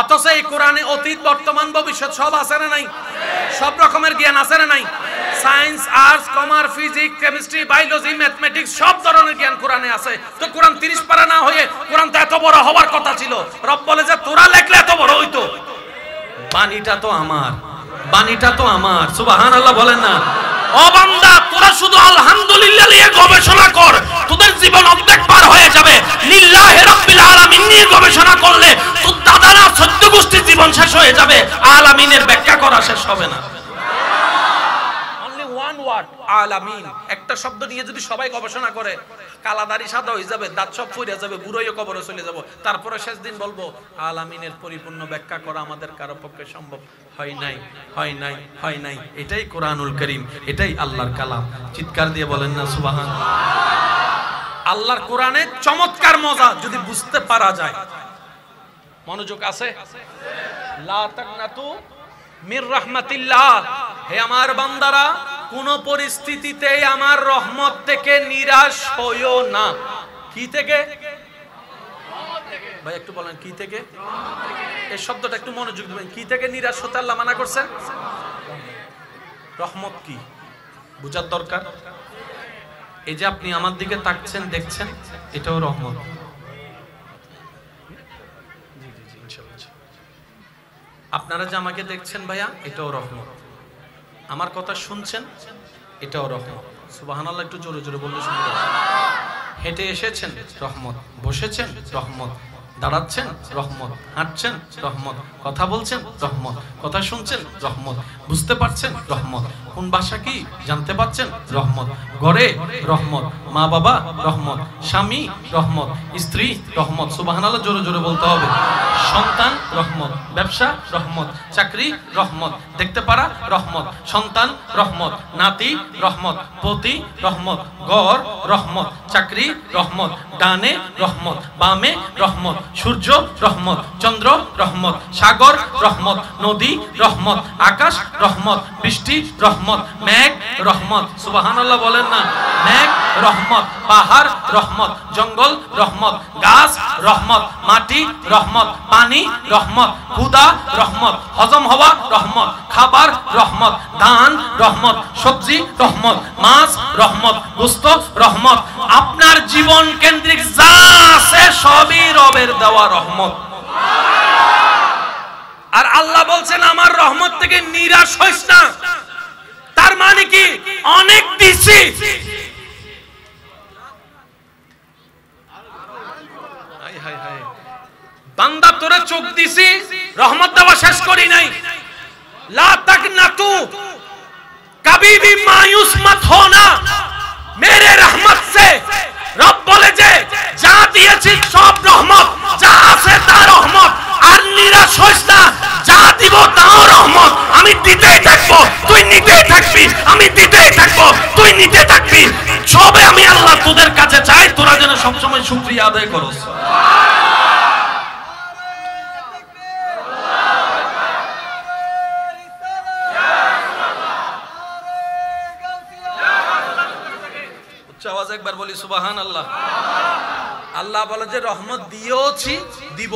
অথচ এই কোরআনে অতীত বর্তমান ভবিষ্যৎ সব আছে না নাই? সব রকমের জ্ঞান আছে না নাই? Science, arts, commerce, physics, chemistry, biology, mathematics সব ধরনের জ্ঞান কোরআনে আছে। তো কোরআন 30 পারা না হয়ে কোরআন তো এত বড় হওয়ার কথা ছিল। রব বলে যে তোরা লেখলে এত বড় হইতো। বাণীটা তো আমার, বাণীটা তো আমার। সুবহানাল্লাহ বলেন না। ও বান্দা তোরা শুধু আলহামদুলিল্লাহ নিয়ে গবেষণা কর, তোদের জীবন অর্ধেক পার হয়ে যাবে। লিল্লাহি রাব্বিল আলামিন নিয়ে গবেষণা করলে তোর দাদারা 14 গোষ্ঠীর জীবন শেষ হয়ে যাবে, আলামিনের ব্যাখ্যা করা শেষ হবে না। অনলি ওয়ান ওয়ার্ড আলামিন, একটা শব্দ নিয়ে যদি সবাই গবেষণা করে কালাদারি সাদা হয়ে যাবে, দাঁত সব ফুইরা যাবে, বুড়োই কবরে চলে যাব। তারপরে শেষ দিন বলবো আলামিনের পরিপূর্ণ ব্যাখ্যা করা আমাদের কারো পক্ষে সম্ভব হয় নাই, হয় নাই, হয় নাই। এটাই কোরআনুল কারীম, এটাই আল্লাহর কালাম। চিৎকার দিয়ে বলেন না সুবহানাল্লাহ। আল্লাহর কোরআনে চমৎকার মজা যদি বুঝতে পারা যায়। মনোযোগ আছে? লা তাকনাতু মির রাহমাতিল্লাহ, হে আমার বান্দারা কোন পরিস্থিতিতে আমার রহমত থেকে নিরাশ হইও না। কি থেকে? ভাই একটু বলেন কি থেকে? এই শব্দটা একটু মনোযোগ দিবেন। কি থেকে নিরাশ হতে আল্লাহ মানা করছেন? রহমত কি বুঝার দরকার। এই যে আপনি আমার দিকে তাকছেন দেখছেন, এটাও রহমত। আপনারা যে আমাকে দেখছেন ভাইয়া, এটাও রহমত। আমার কথা শুনছেন, এটাও রহমত। সুবহানাল্লাহ একটু জোরে জোরে বললে শুনতে। হেঁটে এসেছেন, রহমত। বসেছেন, রহমত। দাঁড়াচ্ছেন, রহমত। হাঁটছেন, রহমত। কথা বলছেন, রহমত। কথা শুনছেন, রহমত। বুঝতে পারছেন, রহমত। কোন ভাষা কি জানতে পারছেন, রহমত। ঘরে রহমত, মা বাবা রহমত, স্বামী রহমত, স্ত্রী রহমত। সুবহানাল্লাহ জোরে জোরে বলতে হবে। সন্তান রহমত, ব্যবসা রহমত, চাকরি রহমত, দেখতে পারা রহমত, সন্তান রহমত, নাতি রহমত, পতি রহমত, ঘর রহমত, চাকরি রহমত, ডানে রহমত, বামে রহমত, সূর্য রহমত, চন্দ্র রহমত, সাগর রহমত, নদী রহমত, আকাশ রহমত, বৃষ্টি রহমত, মেঘ রহমত। সুবহানাল্লাহ বলেন না। মেঘ রহমত, পাহাড় রহমত, জঙ্গল রহমত, গাছ রহমত, মাটি রহমত, পানি রহমত, ক্ষুধা রহমত, হজম হওয়া রহমত, খাবার রহমত, ধান রহমত, সবজি রহমত, মাছ রহমত, গোশত রহমত। আপনার জীবন কেন্দ্রিক যা আছে সবই রবের দেওয়া রহমত। আর আল্লাহ বলছেন আমার রহমত থেকে নিরাশ হইস না। তার মানে কি অনেক দিছি। বান্দা তোরে চোখ দিছি, রহমত দেওয়া শেষ করি নাই। লা তাকনাতু, কবি ভি মায়ুস মত হোনা মেরে রহমত সে। রব বলে যে যা দিয়েছি সব রহমত, যা আছে তা রহমত। আর নিরাশ হইস না, যা দিব তাও রহমত। আমি দিতেই থাকবো, তুই নিতেই থাকবি। আমি দিতেই থাকবো, তুই নিতে থাকবি। সবে আমি আল্লাহ তোদের কাছে চাই, তোরা যেন সবসময় শুকরিয়া আদায় করস। আওয়াজ একবার বলি সুবহানাল্লাহ। আল্লাহ বলে যে রহমত দিয়েছি, দিব।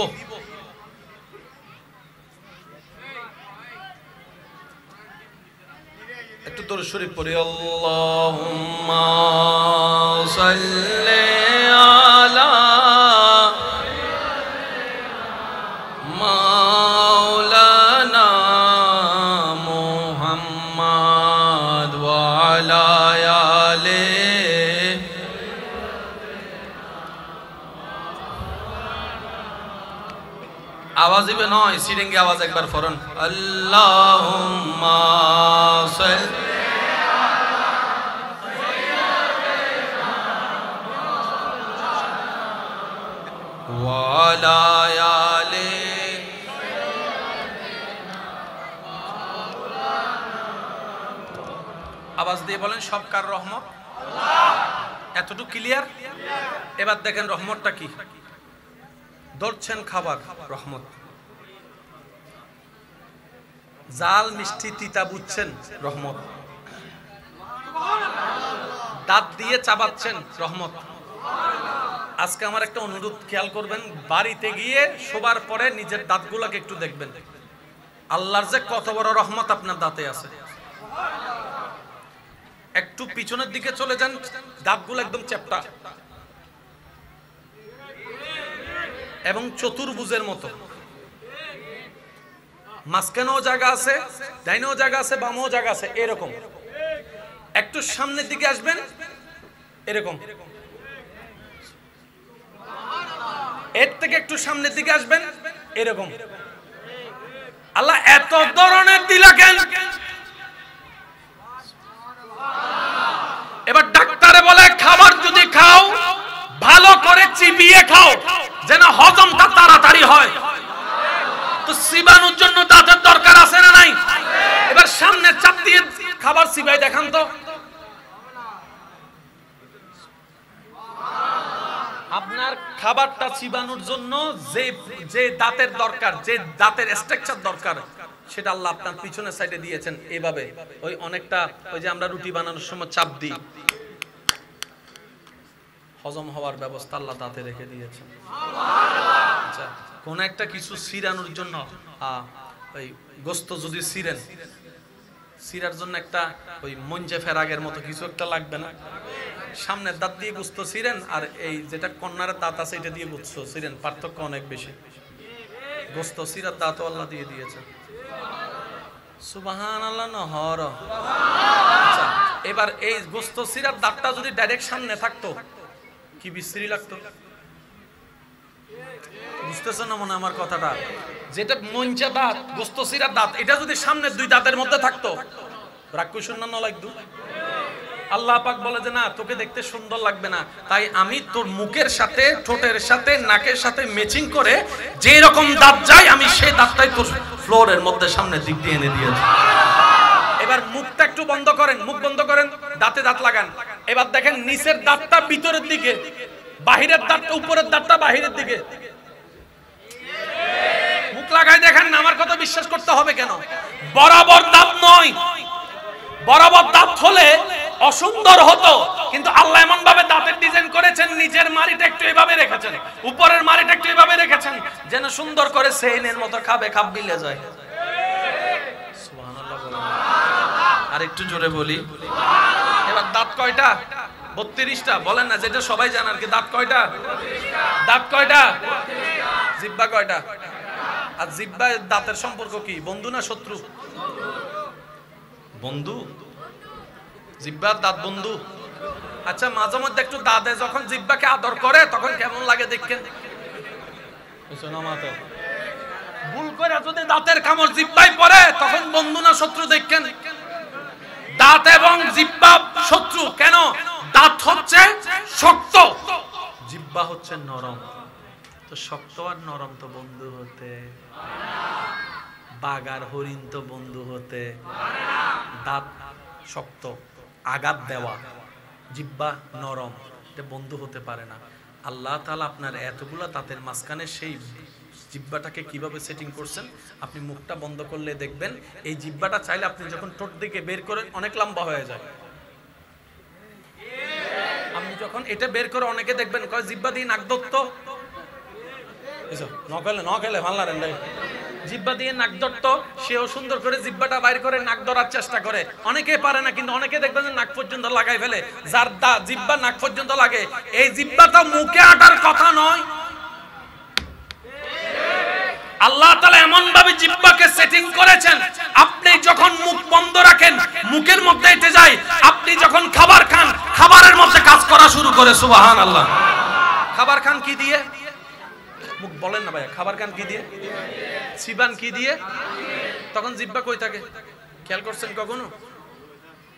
একটু দরুদ শরীফ পড়ি। আল্লাহুম্মা সাল্লি আলা মাওলানা মুহাম্মদ ওয়া আলা আলি। আওয়াজ দিবে নয়, সিরিঙ্গে আওয়াজ একবার ফরন। আল্লাহুম্মা সাল্লি ওয়া আলা আলি। আওয়াজ দিয়ে বলেন সব কার রহমত? আল্লাহ। এতটুকু ক্লিয়ার? এবার দেখেন রহমতটা কি। ধরছেন খাবার, রহমত। জাল মিষ্টি তিতা বুঝছেন, রহমত। দাঁত দিয়ে চাবাচ্ছেন, রহমত। আজকে আমার একটা অনুরোধ, খেয়াল করবেন, বাড়িতে গিয়ে শোবার পরে নিজের দাঁতগুলোকে একটু দেখবেন। আল্লাহর যে কত বড় রহমত আপনার দাঁতে আছে। একটু পিছনের দিকে চলে যান, দাঁতগুলো একদম চ্যাপ্টা এবং চতুর্ভুজের মতো। মাঝখানেও জায়গা আছে, ডাইনেও জায়গা আছে, বামেও জায়গা আছে, এরকম। একটু সামনের দিকে আসবেন, এরকম। এর থেকে একটু সামনের দিকে আসবেন, এরকম। আল্লাহ এত ধরনের দিলা কেন? এবার ডাক্তারে বলে খাবার যদি খাও ভালো করে চিবিয়ে খাও, যেন হজমটা তাড়াতাড়ি হয়। তো চিবানোর জন্য দাঁতের দরকার আছে না নাই? এবার সামনে চাপ দিয়ে খাবার চিবাই দেখান তো। আপনার খাবারটা চিবানোর জন্য যে দাঁতের দরকার, যে দাঁতের স্ট্রাকচার দরকার, সেটা আল্লাহ আপনার পিছনের সাইডে দিয়েছেন। এইভাবে ওই অনেকটা, ওই যে আমরা রুটি বানানোর সময় চাপ দিই, হজম হওয়ার ব্যবস্থা আল্লাহ দাঁতে রেখে দিয়েছেন। আচ্ছা, কোন একটা কিছু ছিরানোর জন্য, ওই গোস্ত যদি সিরার জন্য একটা ওই মঞ্জে ফেরাগের মতো কিছু একটা লাগবে না? সামনের দাঁত দিয়ে গুস্ত ছিলেন আর এই যেটা কর্নারের দাঁত আছে এটা দিয়ে গুস্ত ছিলেন, পার্থক্য অনেক বেশি। গোস্ত সিরার দাঁতও আল্লাহ দিয়ে দিয়েছে। সুবহানাল্লাহ নহর। আচ্ছা, এবার এই গোস্ত সিরার দাঁতটা যদি ডাইরেক্ট সামনে থাকতো কি বিশ্রী লাগতো? বুঝতেছেন না মনে আমার কথাটা? যেটা মঞ্চা দাঁত, গোস্ত সিরার দাঁত, এটা যদি সামনে দুই দাঁতের মধ্যে থাকতো রাগ কইশুন না লাগতো? আল্লাহ পাক বলে যে না, তোকে দেখতে সুন্দর লাগবে না, তাই আমি তোর মুখের সাথে, ঠোঁটের সাথে, নাকের সাথে ম্যাচিং করে যে রকম দাঁত যায় আমি সেই দাঁতটাই তোর ফ্লোরের মধ্যে সামনের দিক দিয়ে এনে দিয়েছি। এবার মুখটা একটু বন্ধ করেন, মুখ বন্ধ করেন, দাঁতে দাঁত লাগান। এবার দেখেন নিচের দাঁতটা ভিতরের দিকে, বাহিরের দাঁতটা উপরের দাঁতটা বাহিরের দিকে। মুখ লাগাই দেখেন না, আমার কথা বিশ্বাস করতে হবে কেন? বরাবর দাঁত নয়, বরাবর দাঁত হলে অসুন্দর হতো, কিন্তু আল্লাহ এমন ভাবে দাঁতের ডিজাইন করেছেন, নিচের মাড়িটা একটু এভাবে রেখেছেন, উপরের মাড়িটা একটু এভাবে রেখেছেন, যেন সুন্দর করে সেইনের মতো খাবে খাপ বিলে যায়। সুবহানাল্লাহ বলেন। আর একটু জোরে বলি। এবার দাঁত কয়টা? 32টা। বলেন না, যেটা সবাই জানে আর কি। দাঁত কয়টা? দাঁত কয়টা? জিহ্বা কয়টা? আর জিহ্বা দাঁতের সম্পর্ক কি? বন্ধু না শত্রু? বন্ধু। জিহ্বার দাঁত বন্ধু। আচ্ছা, মাঝে মধ্যে একটু দাঁতে যখন জিহ্বাকে আদর করে তখন কেমন লাগে দেখেন? ভুল করে যদি দাঁতের কামড় জিহ্বায় পড়ে তখন বন্ধু না শত্রু দেখেন? দাঁত এবং জিহ্বা শত্রু কেন? দাঁত হচ্ছে শক্ত, জিহ্বা হচ্ছে নরম। তো শক্ত আর নরম তো বন্ধু হতে, বাঘ আর হরিণ তো বন্ধু হতে। দাঁত শক্ত, আঘাত দেওয়া, জিহ্বা নরম, এটা বন্ধু হতে পারে না। আল্লাহ তাআলা আপনার এতগুলা দাঁতের মাঝখানে সেই জিহ্বাটাকে কিভাবে সেটিং করছেন, আপনি মুখটা বন্ধ করলে দেখবেন এই জিহ্বাটা চাইলে আপনি যখন ঠোঁট দিকে বের করেন অনেক লম্বা হয়ে যায়। আপনি যখন এটা বের করে অনেকে দেখবেন কয় জিহ্বা দিয়ে নাক ধরতো, নকলে ভাল্লা রেন ভাই, জিহ্বা দিয়ে নাক ধরতো, সেও সুন্দর করে জিহ্বাটা বাইর করে নাক ধরার চেষ্টা করে। অনেকে পারে না, কিন্তু অনেকে দেখবেন যে নাক পর্যন্ত লাগাই ফেলে। যার জিহ্বা নাক পর্যন্ত লাগে, এই জিহ্বাটা মুখে আটার কথা নয়। আল্লাহ তাআলা এমন ভাবে জিহ্বাকে সেটিং করেছেন, আপনি যখন মুখ বন্ধ রাখেন মুখের মধ্যে এটে যায়, আপনি যখন খাবার খান খাবারের মধ্যে কাজ করা শুরু করে। সুবহানাল্লাহ। খাবার খান কি দিয়ে? মুখ বলেন না ভাই, খাবার খান কি দিয়ে? চিবান কি দিয়ে? তখন জিহ্বা কই থাকে? খেয়াল করছেন কখনো?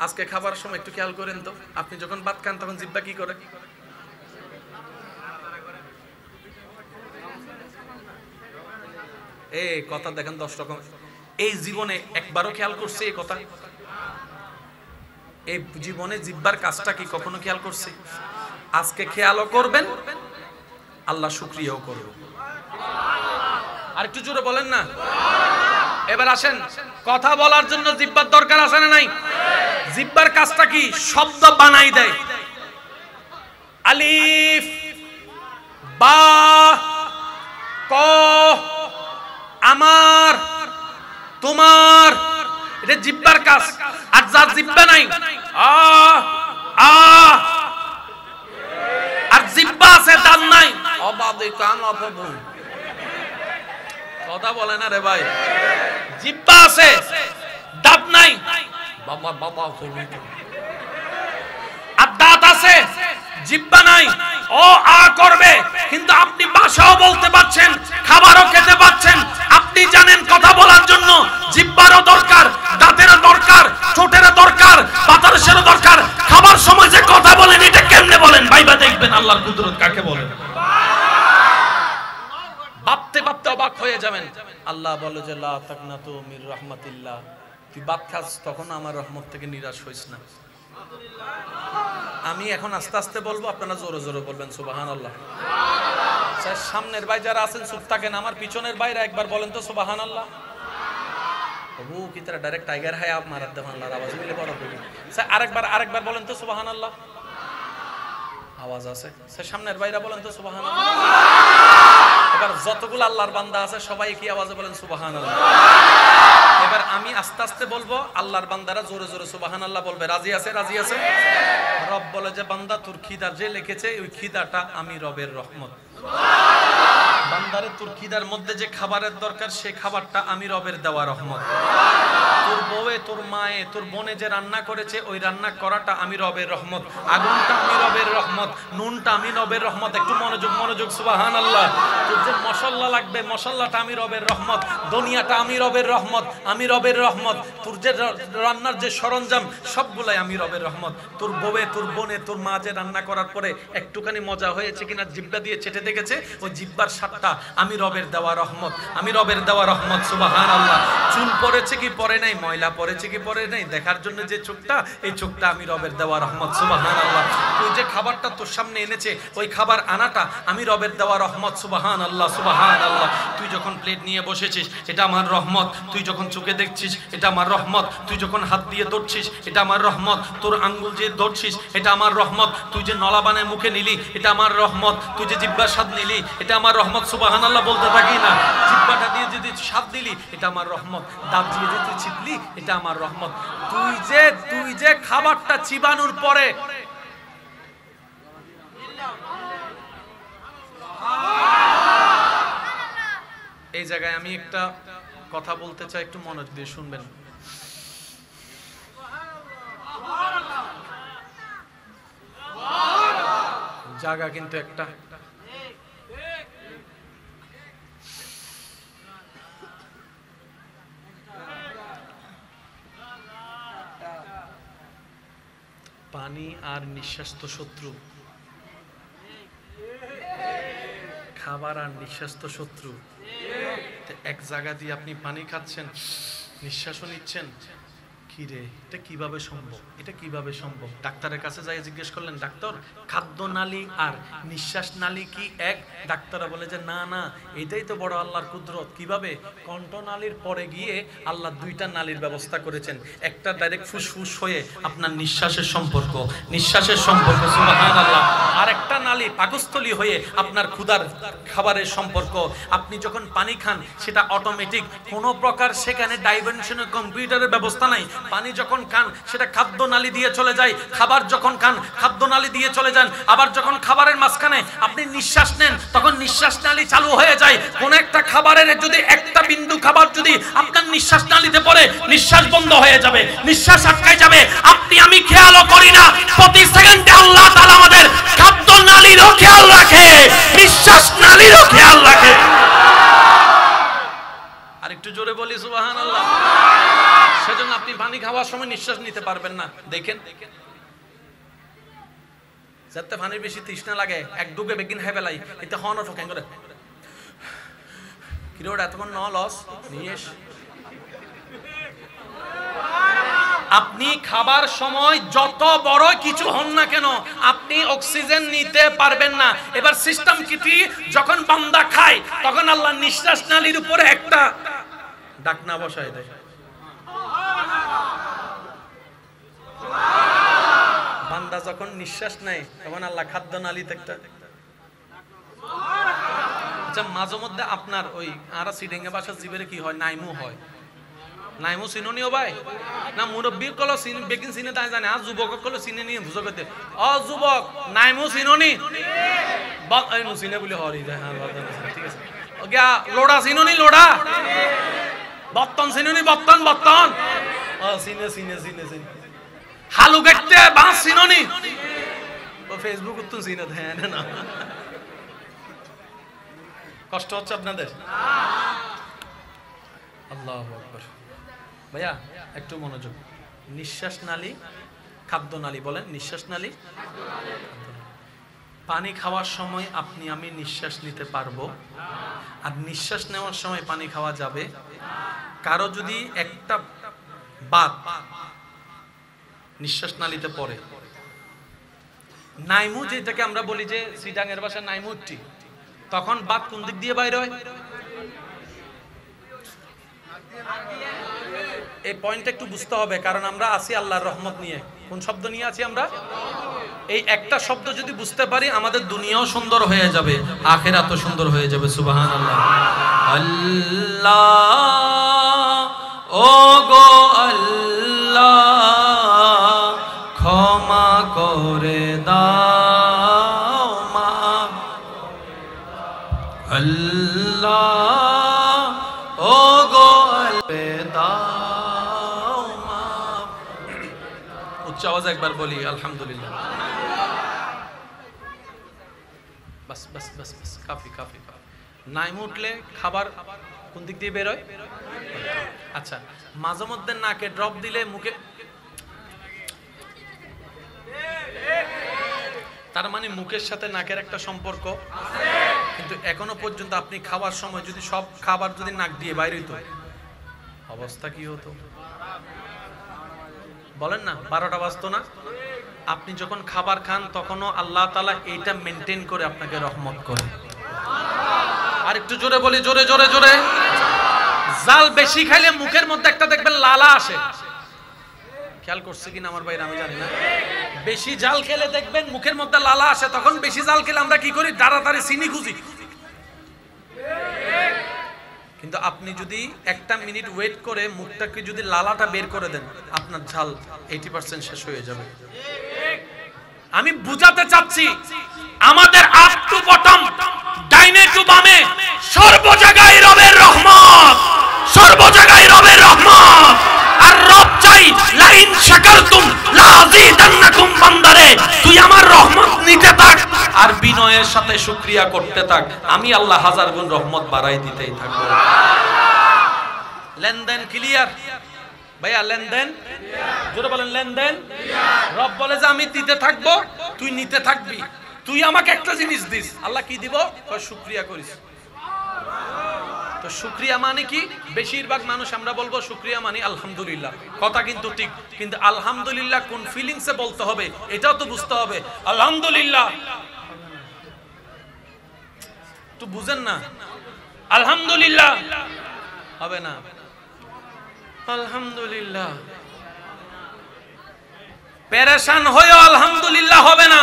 আজকে খাবার সময় একটু খেয়াল করেন তো, আপনি যখন ভাত খান তখন জিহ্বা কি করে? এই কথা দেখেন 10 রকম। এই জীবনে একবারও খেয়াল করছে এই কথা? এই জীবনে জিহ্বার কাজটা কি কখনো খেয়াল করছে? আজকে খেয়ালও করবেন, আল্লাহ শুকরিয়াও করবে। আর একটু জোরে বলেন না। এবার আসেন, কথা বলার জন্য জিহ্বার দরকার আছে না নাই? জিহ্বার কাজটা কি? শব্দ বানাই দেয়। আলিফ, বা, ক, আমার, তোমার, এটা জিহ্বার কাজ। আর যার জিহ্বা নাই, আ আ, আর জিহ্বা আছে দাঁত নাই, অবাদে কান অপবু। কথা বলে না রে ভাই। জিহ্বা আছে দাঁত নাই, বাবা বাবা। আর দাঁত আছে জিহ্বা নাই, ও আ করবে, কিন্তু আপনি ভাষাও বলতে পারছেন, খাবারও খেতে পাচ্ছেন। আপনি জানেন কথা বলার জন্য জিহ্বারও দরকার, দাঁতেরও দরকার, ঠোঁটেরও দরকার, বাতাসেরও দরকার। খাবার সময় যে কথা বলেন এটা কেমনে বলেন ভাইবা দেখবেন আল্লাহর কুদরত কাকে বলে। ভাবতে ভাবতে অবাক হয়ে যাবেন। আল্লাহ বলে যে লা তাকনাতু মির রাহমাতিল্লাহ, তুই ভাত খাস তখন আমার রহমত থেকে নিরাশ হইস না। আমি এখন আস্তে আস্তে বলবো, আপনারা জোরে জোরে বলবেন সুবহানাল্লাহ। স্যার সামনের ভাই যারা আছেন চুপ থাকেন, আমার পিছনের ভাইরা একবার বলেন তো সুবহানাল্লাহ। ওহো কি তারা ডাইরেক্ট টাইগার হায় আপ মারাত দেন আল্লাহর আওয়াজ মিলে বড় করি। স্যার আরেকবার বলেন তো সুবহানাল্লাহ। আওয়াজ আছে স্যার, সামনের ভাইরা বলেন তো সুবহানাল্লাহ। এবার যতগুলো আল্লাহর বান্দা আছে সবাই কি আওয়াজে বলেন সুবহানাল্লাহ। এবার আমি আস্তে আস্তে বলবো, আল্লাহর বান্দারা জোরে জোরে সুবহানাল্লাহ বলবে। রাজি আছে? রাজি আছে? রব বলে যে বান্দা তোর খিদা যে লিখেছে ওই খিদাটা আমি রবের রহমত। বান্দারে তোর খিদার মধ্যে যে খাবারের দরকার সে খাবারটা আমি রবের দেওয়া রহমত। তোর বউয়ে তোর মায়ে তোর বোনে যে রান্না করেছে ওই রান্না করাটা আমি রবের রহমত। আগুনটা আমি রবের রহমত, নুনটা আমি রবের রহমত। একটু মনোযোগ মনোযোগ সুবহানাল্লাহ। তোর যে মশলা লাগবে মশলাটা আমি রবের রহমত, দুনিয়াটা আমি রবের রহমত, আমি রবের রহমত। তোর যে রান্নার যে সরঞ্জাম সবগুলাই আমি রবের রহমত। তোর বউয়ে তোর বোনে তোর মা যে রান্না করার পরে একটুখানি মজা হয়েছে কিনা জিহ্বা দিয়ে চেটে দেখেছে ওই জিহ্বার স্বাদটা আমি রবের দেওয়া রহমত, আমি রবের দেওয়া রহমত। সুবহানাল্লাহ। চুল পড়েছে কি পড়ে নাই, ময়লা পড়েছে কি পড়ে নাই দেখার জন্য যে চোখটা, এই চোখটা আমি রবের দেওয়া রহমত। সুবহানাল্লাহ। তুই যে খাবারটা তোর সামনে এনেছে ওই খাবার আনাটা আমি রবের দেওয়া রহমত। সুবহানাল্লাহ সুবহানাল্লাহ। তুই যখন প্লেট নিয়ে বসেছিস এটা আমার রহমত, তুই যখন চোখে দেখছিস এটা আমার রহমত, তুই যখন হাত দিয়ে ধরছিস এটা আমার রহমত, তোর আঙ্গুল যে ধরছিস এটা আমার রহমত, তুই যে নলা বানায় মুখে নিলি এটা আমার রহমত, তুই যে জিহ্বার স্বাদ নিলি এটা আমার রহমত। সুবহানাল্লাহ বলতে থাকি না? জিহ্বাটা দিয়ে যদি স্বাদ দিলি এটা আমার রহমত, দাঁত দিয়ে যদি চিপলি এটা আমার রহমত। তুই যে খাবারটা চিবানোর পরে এই জায়গায় আমি একটা কথা বলতে চাই, একটু মনোযোগ দিয়ে শুনবেন। জায়গা কিন্তু একটা পানি আর নিঃশ্বাস তো শত্রু, খাবার আর নিঃশ্বাস তো শত্রু। এক জায়গা দিয়ে আপনি পানি খাচ্ছেন, নিঃশ্বাসও নিচ্ছেন, কি রে এটা কিভাবে সম্ভব, এটা কিভাবে সম্ভব? ডাক্তারের কাছে যাই জিজ্ঞেস করলেন, ডাক্তার খাদ্য নালী আর নিঃশ্বাস নালী কি এক? ডাক্তাররা বলে যে না না, এটাই তো বড় আল্লাহর কুদরত। কিভাবে? কণ্ঠনালীর পরে গিয়ে আল্লাহ দুইটা নালীর ব্যবস্থা করেছেন, একটা ডাইরেক্ট ফুসফুস হয়ে আপনার নিঃশ্বাসের সম্পর্ক, নিঃশ্বাসের সম্পর্ক সুবহানাল্লাহ, আর একটা নালী পাকস্থলী হয়ে আপনার ক্ষুধার খাবারের সম্পর্ক। আপনি যখন পানি খান সেটা অটোমেটিক, কোনো প্রকার সেখানে ডাইমেনশনের কম্পিউটারের ব্যবস্থা নাই। পানি যখন খান সেটা খাদ্য নালী দিয়ে চলে যায়, খাবার যখন খান খাদ্য নালী দিয়ে চলে যান। আবার যখন খাবারের মাঝখানে আপনি নিঃশ্বাস নেন তখন নিঃশ্বাস নালী চালু হয়ে যায়। কোন একটা খাবারের যদি একটা বিন্দু খাবার যদি আপনার নিঃশ্বাস নালীতে পড়ে নিঃশ্বাস বন্ধ হয়ে যাবে, নিঃশ্বাস আটকায় যাবে। আপনি আমি খেয়ালও করি না, প্রতি সেকেন্ডে আল্লাহ তাআলা আমাদের খাদ্য নালীরও খেয়াল রাখে, নিঃশ্বাস নালীরও খেয়াল রাখে। আর একটু জোরে বলি সুবহানাল্লাহ। সেজন্য আপনি পানি খাওয়ার সময় নিঃশ্বাস নিতে পারবেন না। দেখেন যাতে পানির বেশি তৃষ্ণা লাগে এক ডুবে বেগিন খাই পেলাই এটা হওয়ানোর ফোকেন করে কিরোড এতক্ষণ ন লস নিয়ে। আপনি খাবার সময় যত বড় কিছু হন না কেন আপনি অক্সিজেন নিতে পারবেন না। এবার সিস্টেম কি, যখন বান্দা খায় তখন আল্লাহ নিঃশ্বাস নালীর উপরে একটা ঢাকনা বসায় দেয়। বান্দা যখন নিঃশ্বাস নেয় তখন আল্লাহ খাদ্য নালীতে একটা। আচ্ছা মাঝে মধ্যে আপনার ওই আর সিডেঙ্গা বাসার জীবের কি হয়, নাইমু হয়। নাইমু চিননিও ভাই না মুরব্বী কলো বেকিন চিনে তাই জানে, আর যুবক কলো চিনে নিয়ে বুঝো করতে অ যুবক নাইমু চিননি চিনে বলে হরি ঠিক আছে। লোড়া চিননি, লোড়া বর্তন চিননি, বর্তন বর্তন চিনে চিনে চিনে চিনে হালু কাটতে বাঁশ চিননি, ও ফেসবুক তো চিনে দেয় না। কষ্ট হচ্ছে আপনাদের? আল্লাহু আকবার। ভাইয়া একটু মনোযোগ। নিঃশ্বাস নালী খাদ্য নালী, বলেন নিঃশ্বাস নালী। পানি খাওয়ার সময় আপনি আমি নিঃশ্বাস নিতে পারবো, আর নিঃশ্বাস নেওয়ার সময় পানি খাওয়া যাবে। কারো যদি একটা বাত নিঃশ্বাস নালীতে পড়ে, নাইমু যেটাকে আমরা বলি যে সিডাঙের ভাষায় নাইমুটি, তখন বাত কোন দিক দিয়ে বাইরে হয়? এই পয়েন্টটা একটু বুঝতে হবে, কারণ আমরা আছি আল্লাহর রহমত নিয়ে। কোন শব্দ নিয়ে আছি আমরা? এই একটা শব্দ যদি বুঝতে পারি আমাদের দুনিয়াও সুন্দর হয়ে যাবে, আখিরাতও সুন্দর হয়ে যাবে। সুবহানাল্লাহ। আল্লাহ ও গো আল্লাহ ক্ষমা করে দাও মা আল্লাহ ও গো দাও মা। উচ্চ আওয়াজে একবার বলি আলহামদুলিল্লাহ। বাস বাস বাস বাস, কাফি কাফি। নাইম উঠলে খাবার কোন দিক দিয়ে বেরোয়? আচ্ছা, মাঝে মধ্যে নাকে ড্রপ দিলে মুখে, তার মানে মুখের সাথে নাকের একটা সম্পর্ক, কিন্তু এখনো পর্যন্ত আপনি খাওয়ার সময় যদি সব খাবার যদি নাক দিয়ে বাইরে হইতো অবস্থা কি হতো বলেন না? 12টা বাজতো না? আপনি যখন খাবার খান তখনও আল্লাহ তাআলা এইটা মেনটেন করে আপনাকে রহমত করে। আর একটু জোরে বলি, জোরে জোরে জোরে। জাল বেশি খাইলে মুখের মধ্যে একটা দেখবেন লালা আসে, খেয়াল করছে কিনা আমার ভাইরা আমি জানি না। বেশি জাল খেলে দেখবেন মুখের মধ্যে লালা আসে, তখন বেশি জাল খেলে আমরা কি করি? তাড়াতাড়ি চিনি খুঁজি। কিন্তু আপনি যদি একটা মিনিট ওয়েট করে মুখটাকে যদি লালাটা বের করে দেন, আপনার ঝাল 80% শেষ হয়ে যাবে। আমি বুঝাতে চাচ্ছি আমাদের আপ টু বটম, ডাইনে টু বামে, সর্ব জায়গায় রবের রহমত, সর্ব জায়গায় রবের রহমত। আর রব চাই লাইন শাকারতুম লাযিদান্নাকুম, বান্দারে তুই আমার রহমত নিতে থাক আর বিনয়ের সাথে শুকরিয়া করতে থাক, আমি আল্লাহ হাজার গুণ রহমত বাড়াই দিতেই থাকব। লেনদেন ক্লিয়ার ভাইয়া? লেনদেন জোরে বলেন, লেনদেন। রব বলে যে আমি দিতে থাকবো, তুই নিতে থাকবি। তুই আমাকে একটা জিনিস দিস, আল্লাহ কি দিব? শুকরিয়া করিস। তো শুকরিয়া মানে কি? বেশিরভাগ মানুষ আমরা বলবো শুকরিয়া মানে আলহামদুলিল্লাহ, কথা কিন্তু ঠিক, কিন্তু আলহামদুলিল্লাহ কোন ফিলিংসে বলতে হবে এটাও তো বুঝতে হবে। আলহামদুলিল্লাহ তো বুঝেন না, আলহামদুলিল্লাহ হবে না। আলহামদুলিল্লাহ পেরেশান হয়েও আলহামদুলিল্লাহ হবে না।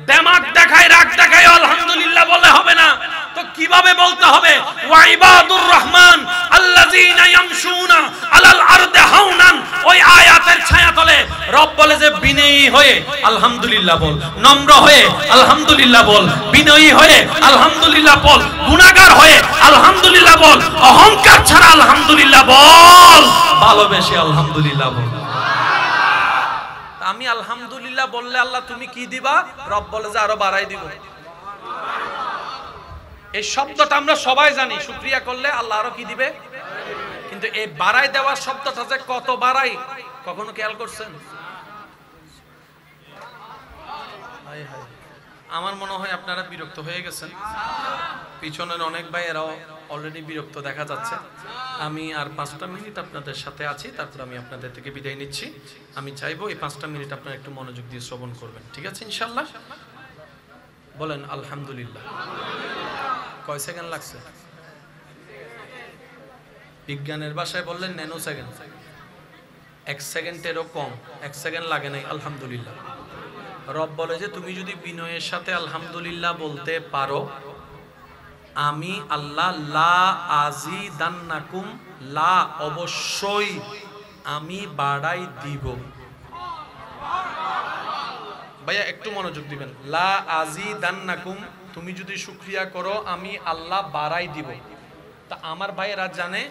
দেমাগ দেখায়, রাগ দেখায় আলহামদুলিল্লাহ বলে হবে না। তো কিভাবে বলতে হবে? ওয়া ইবাদুর রহমান আল্লাযীনা ইয়ামশুনা আলাল আরদি হাওনান, ওই আয়াতের ছায়াতলে রব বলে যে বিনয়ী হয়ে আলহামদুলিল্লাহ বল, নম্র হয়ে আলহামদুলিল্লাহ বল, বিনয়ী হয়ে আলহামদুলিল্লাহ বল, গুনাহগার হয়ে আলহামদুলিল্লাহ বল, অহংকার ছাড়া আলহামদুলিল্লাহ বল, ভালোবেসে আলহামদুলিল্লাহ বল। আমি আলহামদুলিল্লাহ বললে আল্লাহ তুমি কি দিবা? রব বলে যে আরো বাড়াই দিব। এই শব্দটা আমরা সবাই জানি, শুকরিয়া করলে আল্লাহ আরো কি দিবে। কিন্তু এই বাড়াই দেওয়ার শব্দটা যে কত বাড়াই কখনো খেয়াল করছেন? আমার মনে হয় আপনারা বিরক্ত হয়ে গেছেন, পিছনের অনেক ভাই এরাও অলরেডি বিরক্ত দেখা যাচ্ছে। আমি আর 5টা মিনিট আপনাদের সাথে আছি, তারপর আমি আপনাদের থেকে বিদায় নিচ্ছি। আমি চাইবো এই 5টা মিনিট আপনারা একটু মনোযোগ দিয়ে শ্রবণ করবেন, ঠিক আছে ইনশাআল্লাহ? বলেন আলহামদুলিল্লাহ। কয় সেকেন্ড লাগছে? বিজ্ঞানের ভাষায় বললেন ন্যানো সেকেন্ড, 1 সেকেন্ডেরও কম, 1 সেকেন্ড লাগে নাই। আলহামদুলিল্লাহ রব বলে যে তুমি যদি বিনয়ের সাথে আলহামদুলিল্লাহ বলতে পারো, আমি আল্লাহ লা আজিদান্নাকুম, লা অবশ্যই আমি বাড়াই দিব। ভাইয়া একটু মনোযোগ দিবেন। লা আজিদান্নাকুম, তুমি যদি শুকরিয়া করো আমি আল্লাহ বাড়াই দিব। তা আমার ভাইয়েরা জানে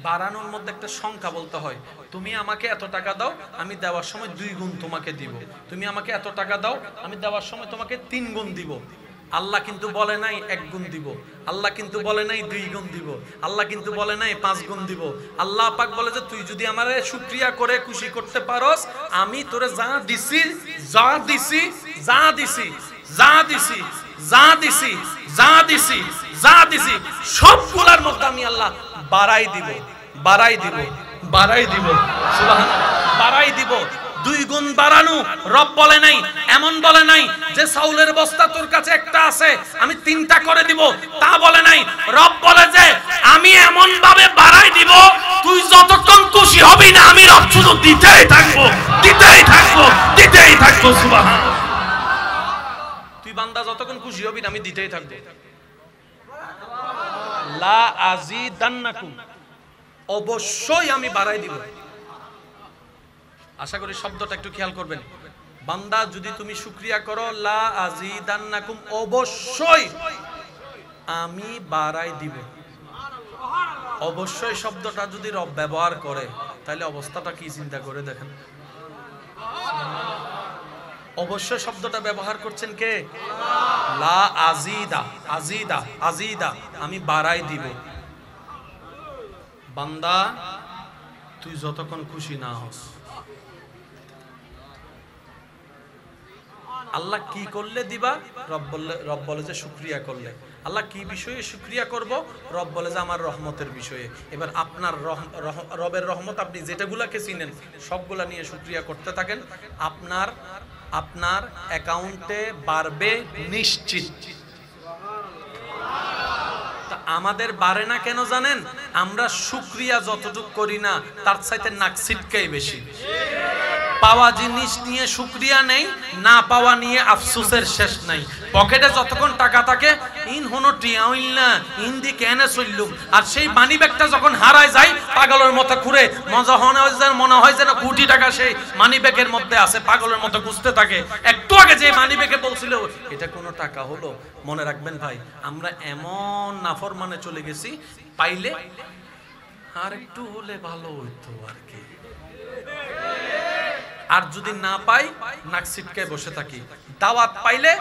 বাড়ানোর মধ্যে একটা সংখ্যা বলতে হয়। তুমি আমাকে এত টাকা দাও, আমি দেওয়ার সময় 2 গুণ তোমাকে দিব। তুমি আমাকে এত টাকা দাও, আমি দেওয়ার সময় তোমাকে 3 গুণ দিব। আল্লাহ কিন্তু বলে নাই 1 গুণ দিব, আল্লাহ কিন্তু বলে নাই 2 গুণ দিব, আল্লাহ কিন্তু বলে নাই 5 গুণ দিব। আল্লাহ পাক বলে যে তুই যদি আমারে শুকরিয়া করে খুশি করতে পারোস, আমি তোরে যা দিছি যা দিছি যা দিছি যা দিছি যা দিছি যা দিছি যা দিছি সবগুলোর মধ্যে আমি আল্লাহ বাড়াই দিব, বাড়াই দিব, বাড়াই দিব। সুবহানাল্লাহ, বাড়াই দিব। 2 গুণ বাড়ানো রব বলে নাই, এমন বলে নাই যে চাউলের বস্তা তোর কাছে একটা আছে আমি 3টা করে দিব, তা বলে নাই। রব বলে যে আমি এমন ভাবে বাড়াই দিব তুই যতক্ষণ খুশি হবি না আমি রব শুধু দিতেই থাকবো, দিতেই থাকবো, দিতেই থাকবো। সুবহানাল্লাহ, তুই বান্দা যতক্ষণ খুশি হবি না আমি দিতেই থাকবো। লা আজিদান্নাকুম, অবশ্যই আমি বাড়াই দিব। আশা করি শব্দটা একটু খেয়াল করবেন। বান্দা যদি তুমি শুকরিয়া করো, লা আজিদান্নাকুম, অবশ্যই আমি বাড়াই দিব। অবশ্যই শব্দটা যদি রব ব্যবহার করে তাহলে অবস্থাটা কি চিন্তা করে দেখেন। অবশ্যই শব্দটা ব্যবহার করছেন কে? লা আজিদা, আজিদা, আজিদা, আমি বাড়াই দিব। বান্দা তুই যতক্ষণ খুশি না হস, আল্লাহ কি করলে দিবা? রব বলে যে শুকরিয়া করলে। আল্লাহ কি বিষয়ে শুকরিয়া করব? রব বলে যে আমার রহমতের বিষয়ে। এবার আপনার রবের রহমত আপনি যেটাগুলাকে চিনেন সবগুলা নিয়ে শুকরিয়া করতে থাকেন, আপনার অ্যাকাউন্টে বাড়বে নিশ্চিত। তা আমাদের বাড়ে না কেন জানেন? আমরা শুকরিয়া যতটুকু করি না তার চাইতে নাক ছিটকাই বেশি। পাওয়া জিনিস নিয়ে শুকরিয়া নেই, না পাওয়া নিয়ে আফসোসের শেষ নাই। পকেটে যতক্ষণ টাকা থাকে ইন হনো টিয়া হইল না, ইন দি কেনে চললুম, আর সেই মানি ব্যাগটা যখন হারায় যায় পাগলের মতো ঘুরে, মনে হয় যেন কোটি টাকা সেই মানি ব্যাগের মধ্যে আছে, পাগলের মতো খুঁজতে থাকে। একটু আগে যে মানি ব্যাগে বলছিল এটা কোনো টাকা হলো? মনে রাখবেন ভাই, আমরা এমন নাফরমানে চলে গেছি, পাইলে আর একটু হলে ভালো হইতো আর কি, আর যদি না পাই নাক ছিটকায় বসে থাকি। দাওয়াত পাইলে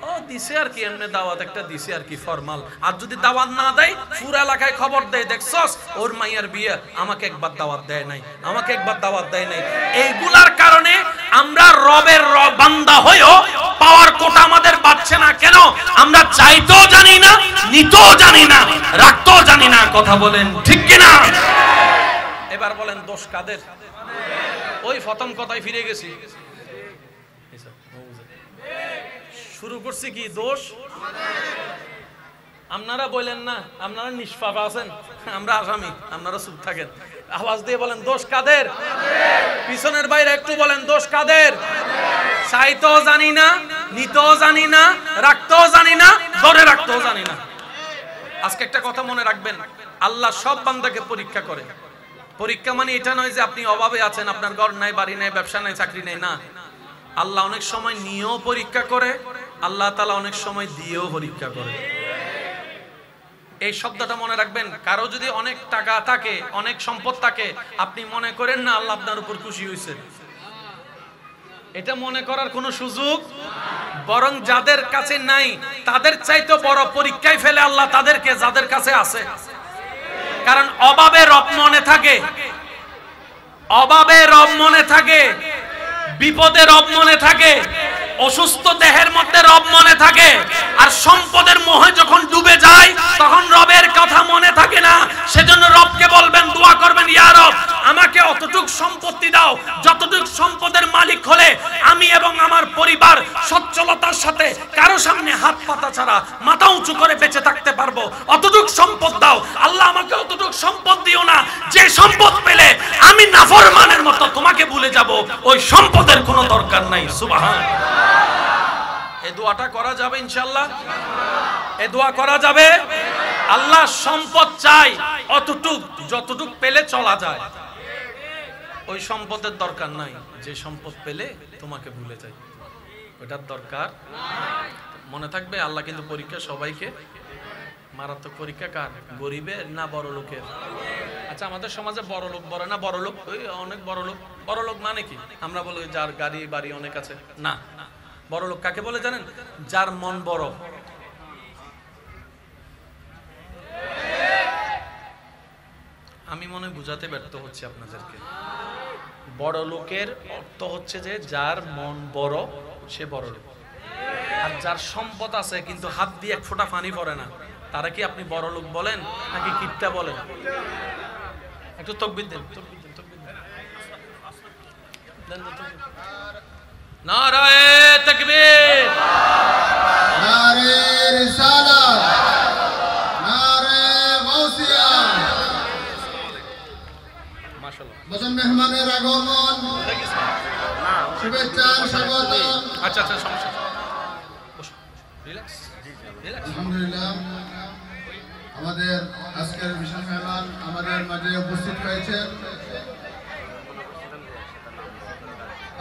ও দিছে আর কি, এমনি দাওয়াত একটা দিছে আর কি ফরমাল। আর যদি দাওয়াত না দেয় পুরো এলাকায় খবর দেয়, দেখছস ওর মাইয়ার বিয়ে, আমাকে একবার দাওয়াত দেয় নাই, আমাকে একবার দাওয়াত দেয় নাই। এইগুলার কারণে আমরা রবের বান্দা হয়েও পাওয়ার কোটা আমাদের বাড়ছে না। কেন? আমরা চাইতেও জানি না, নিতেও জানি না, রাখতেও জানি না। কথা বলেন ঠিক কিনা? এবার বলেন দোষ কাদের? ওই প্রথম কথায় ফিরে গেছি, শুরু করছি কি দোষ? আপনারা বলেন না, আপনারা নিষ্পাপ আছেন, আমরা আসামি, আপনারা চুপ থাকেন। আওয়াজ দিয়ে বলেন দোষ কাদের? পিছনের বাইরে একটু বলেন দোষ কাদের? চাইতেও জানি না, নিতেও জানি না, রাখতেও জানি না, ধরে রাখতেও জানি না। আজকে একটা কথা মনে রাখবেন, আল্লাহ সব বান্দাকে পরীক্ষা করে। পরীক্ষা মানে এটা নয় যে আপনি অভাবে আছেন, আপনার ঘর নাই, বাড়ি নাই, ব্যবসা নাই, চাকরি নাই, না। আল্লাহ অনেক সময় নিয়েও পরীক্ষা করে, আল্লাহ তাআলা অনেক সময় দিয়েও পরীক্ষা করে। এই শব্দটা মনে রাখবেন। কারো যদি অনেক টাকা থাকে, অনেক সম্পদ থাকে, আপনি মনে করেন না আল্লাহ আপনার উপর খুশি হয়েছে, এটা মনে করার কোনো সুযোগ। বরং যাদের কাছে নাই তাদের চাইতে বড় পরীক্ষায় ফেলে আল্লাহ তাদেরকে, যাদের কাছে আছে। কারণ অভাবে রব মনে থাকে, অভাবে রব মনে থাকে, বিপদে রব মনে থাকে, অসুস্থ দেহের মধ্যে রব মনে থাকে। আর সম্পদের মোহে যখন ডুবে যায় তখন রবের কথা মনে থাকে না। সেজন্য রবকে বলবেন, দোয়া করবেন, ইয়া রব আমাকে অতটুক সম্পত্তি দাও যতটুক সম্পদের মালিক হলে আমি এবং আমার পরিবার সচ্ছলতার সাথে কারো সামনে হাত পাতা ছাড়া মাথা উঁচু করে বেঁচে থাকতে পারবো, অতটুক সম্পদ দাও। আল্লাহ আমাকে অতটুক সম্পদ দিও না যে সম্পদ পেলে আমি নাফরমানের মতো তোমাকে ভুলে যাব, ওই সম্পদের কোনো দরকার নাই। সুবহানাল্লাহ। এই দোয়াটা করা যাবে ইনশাআল্লাহ? এই দোয়া করা যাবে? আল্লাহ সম্পদ চাই অতটুক যতটুক পেলে চলা যায়, ওই সম্পদের দরকার নাই যে সম্পদ পেলে তোমাকে ভুলে যায়, ওটার দরকার মনে থাকবে। আল্লাহ কিন্তু পরীক্ষা সবাইকে, মারাত্মক পরীক্ষা কার? গরিবের না বড় লোকের? আচ্ছা আমাদের সমাজে বড় লোক বলে না, বড় লোক ওই অনেক বড় লোক। বড় লোক মানে কি? আমরা বলি যার গাড়ি বাড়ি অনেক আছে, না। বড় লোক কাকে বলে জানেন? যার মন বড়। আমি মনে বুঝাতে ব্যর্থ হচ্ছি আপনাদেরকে। বড় লোকের অর্থ হচ্ছে যে যার মন বড় সে বড় লোক। আর যার সম্পদ আছে কিন্তু হাত দিয়ে এক ফোঁটা পানি পড়ে না, তারা কি আপনি বড় লোক বলেন নাকি কিপটা বলেন? একটু তাকবীর দেন, তাকবীর দেন, তাকবীর দেন। নারায়ে তাকবীর, নারে রিসালাত, নারে গাউসিয়া। মাশাআল্লাহ। বজন মেহমানের আগমন, শুভেচ্ছা স্বাগতম। আচ্ছা আচ্ছা সমস্যা রিল্যাক্স রিল্যাক্স। আলহামদুলিল্লাহ আমাদের আজকের বিশেষ মেহমান আমাদের মাঝে উপস্থিত হয়েছেন।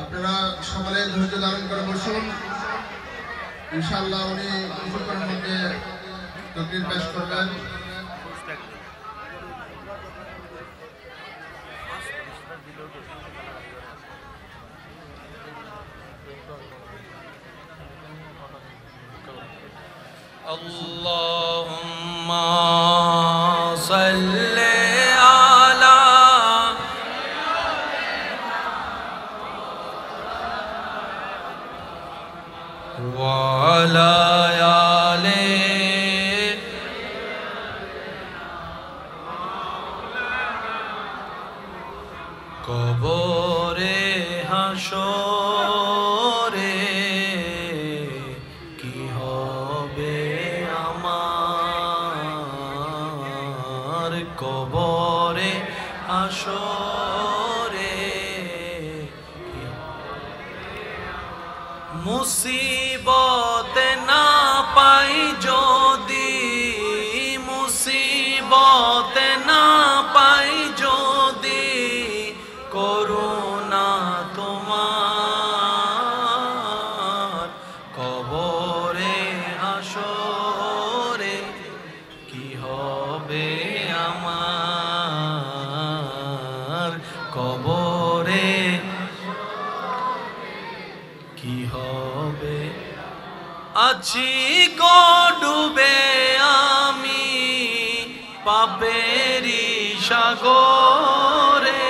আপনারা সকলে ধৈর্য ধারণ করে বসুন। ইনশাআল্লাহ উনি কিছুক্ষণের মধ্যে তাকরীর পেশ করবেন। আল্লাহুম্মা সাল্লি আলা ওয়া আলা আলি কবরে হাসরে কি হবে আমার, কবরে হাসরে মুসিবতে না পাই যদি, মুসিবতে না পাই যদি করুণা তোমার, কবরে হাসরে কি হবে আমার, কবরে কি হবে। আছি গো ডুবে আমি পাপেরি সাগরে,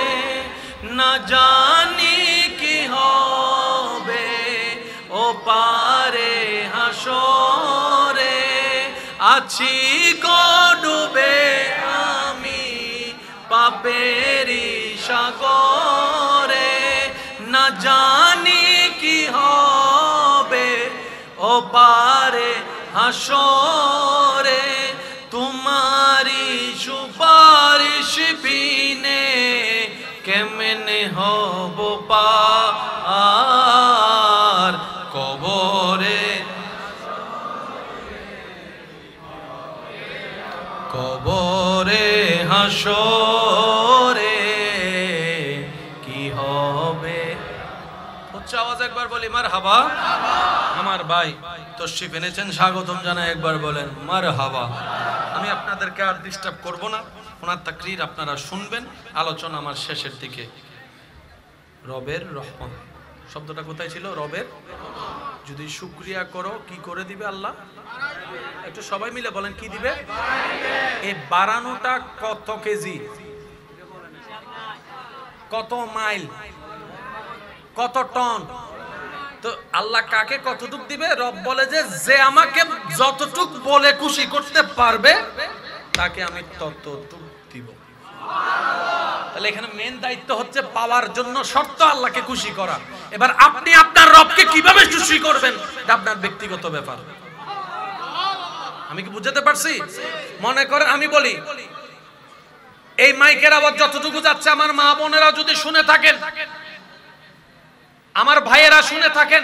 না জানি কি হবে ও পারে হাসরে। আছি গো ডুবে আমি পাপেরি সাগরে, না জানি কি হবে ও পারে হাসরে। তোমারি সুপারিশ বিনে কেমনে হব পার, কবরে কবরে হাসরে কি হবে। উচ্চ আওয়াজ একবার বলি মারহাবা। আমার ভাই তশরিফ এনেছেন, স্বাগতম জানাই, একবার বলেন মারহাবা। আমি আপনাদেরকে আর ডিস্টার্ব করব না, ওনার তাকরীর আপনারা শুনবেন। আলোচনা আমার শেষের দিকে। রবের রহমত শব্দটা কোথায় ছিল? রবের, যদি শুকরিয়া করো কি করে দিবে আল্লাহ? একটু সবাই মিলে বলেন কি দিবে? এই বাড়ানোটা কত কেজি, কত মাইল, কত টন? তো আল্লাহ কাকে কতটুক দিবে? রব বলে যে আমাকে যতটুক বলে খুশি করতে পারবে তাকে আমি ততটুক দিব। তাহলে এখানে মেন দায়িত্ব হচ্ছে পাওয়ার জন্য শর্ত আল্লাহকে খুশি করা। এবার আপনি আপনার রবকে কিভাবে খুশি করবেন এটা আপনার ব্যক্তিগত ব্যাপার। আমি কি বুঝাতে পারছি? মনে করেন আমি বলি এই মাইকের আওয়াজ যতটুকু যাচ্ছে আমার মা বোনেরা যদি শুনে থাকেন, আমার ভাইয়েরা শুনে থাকেন,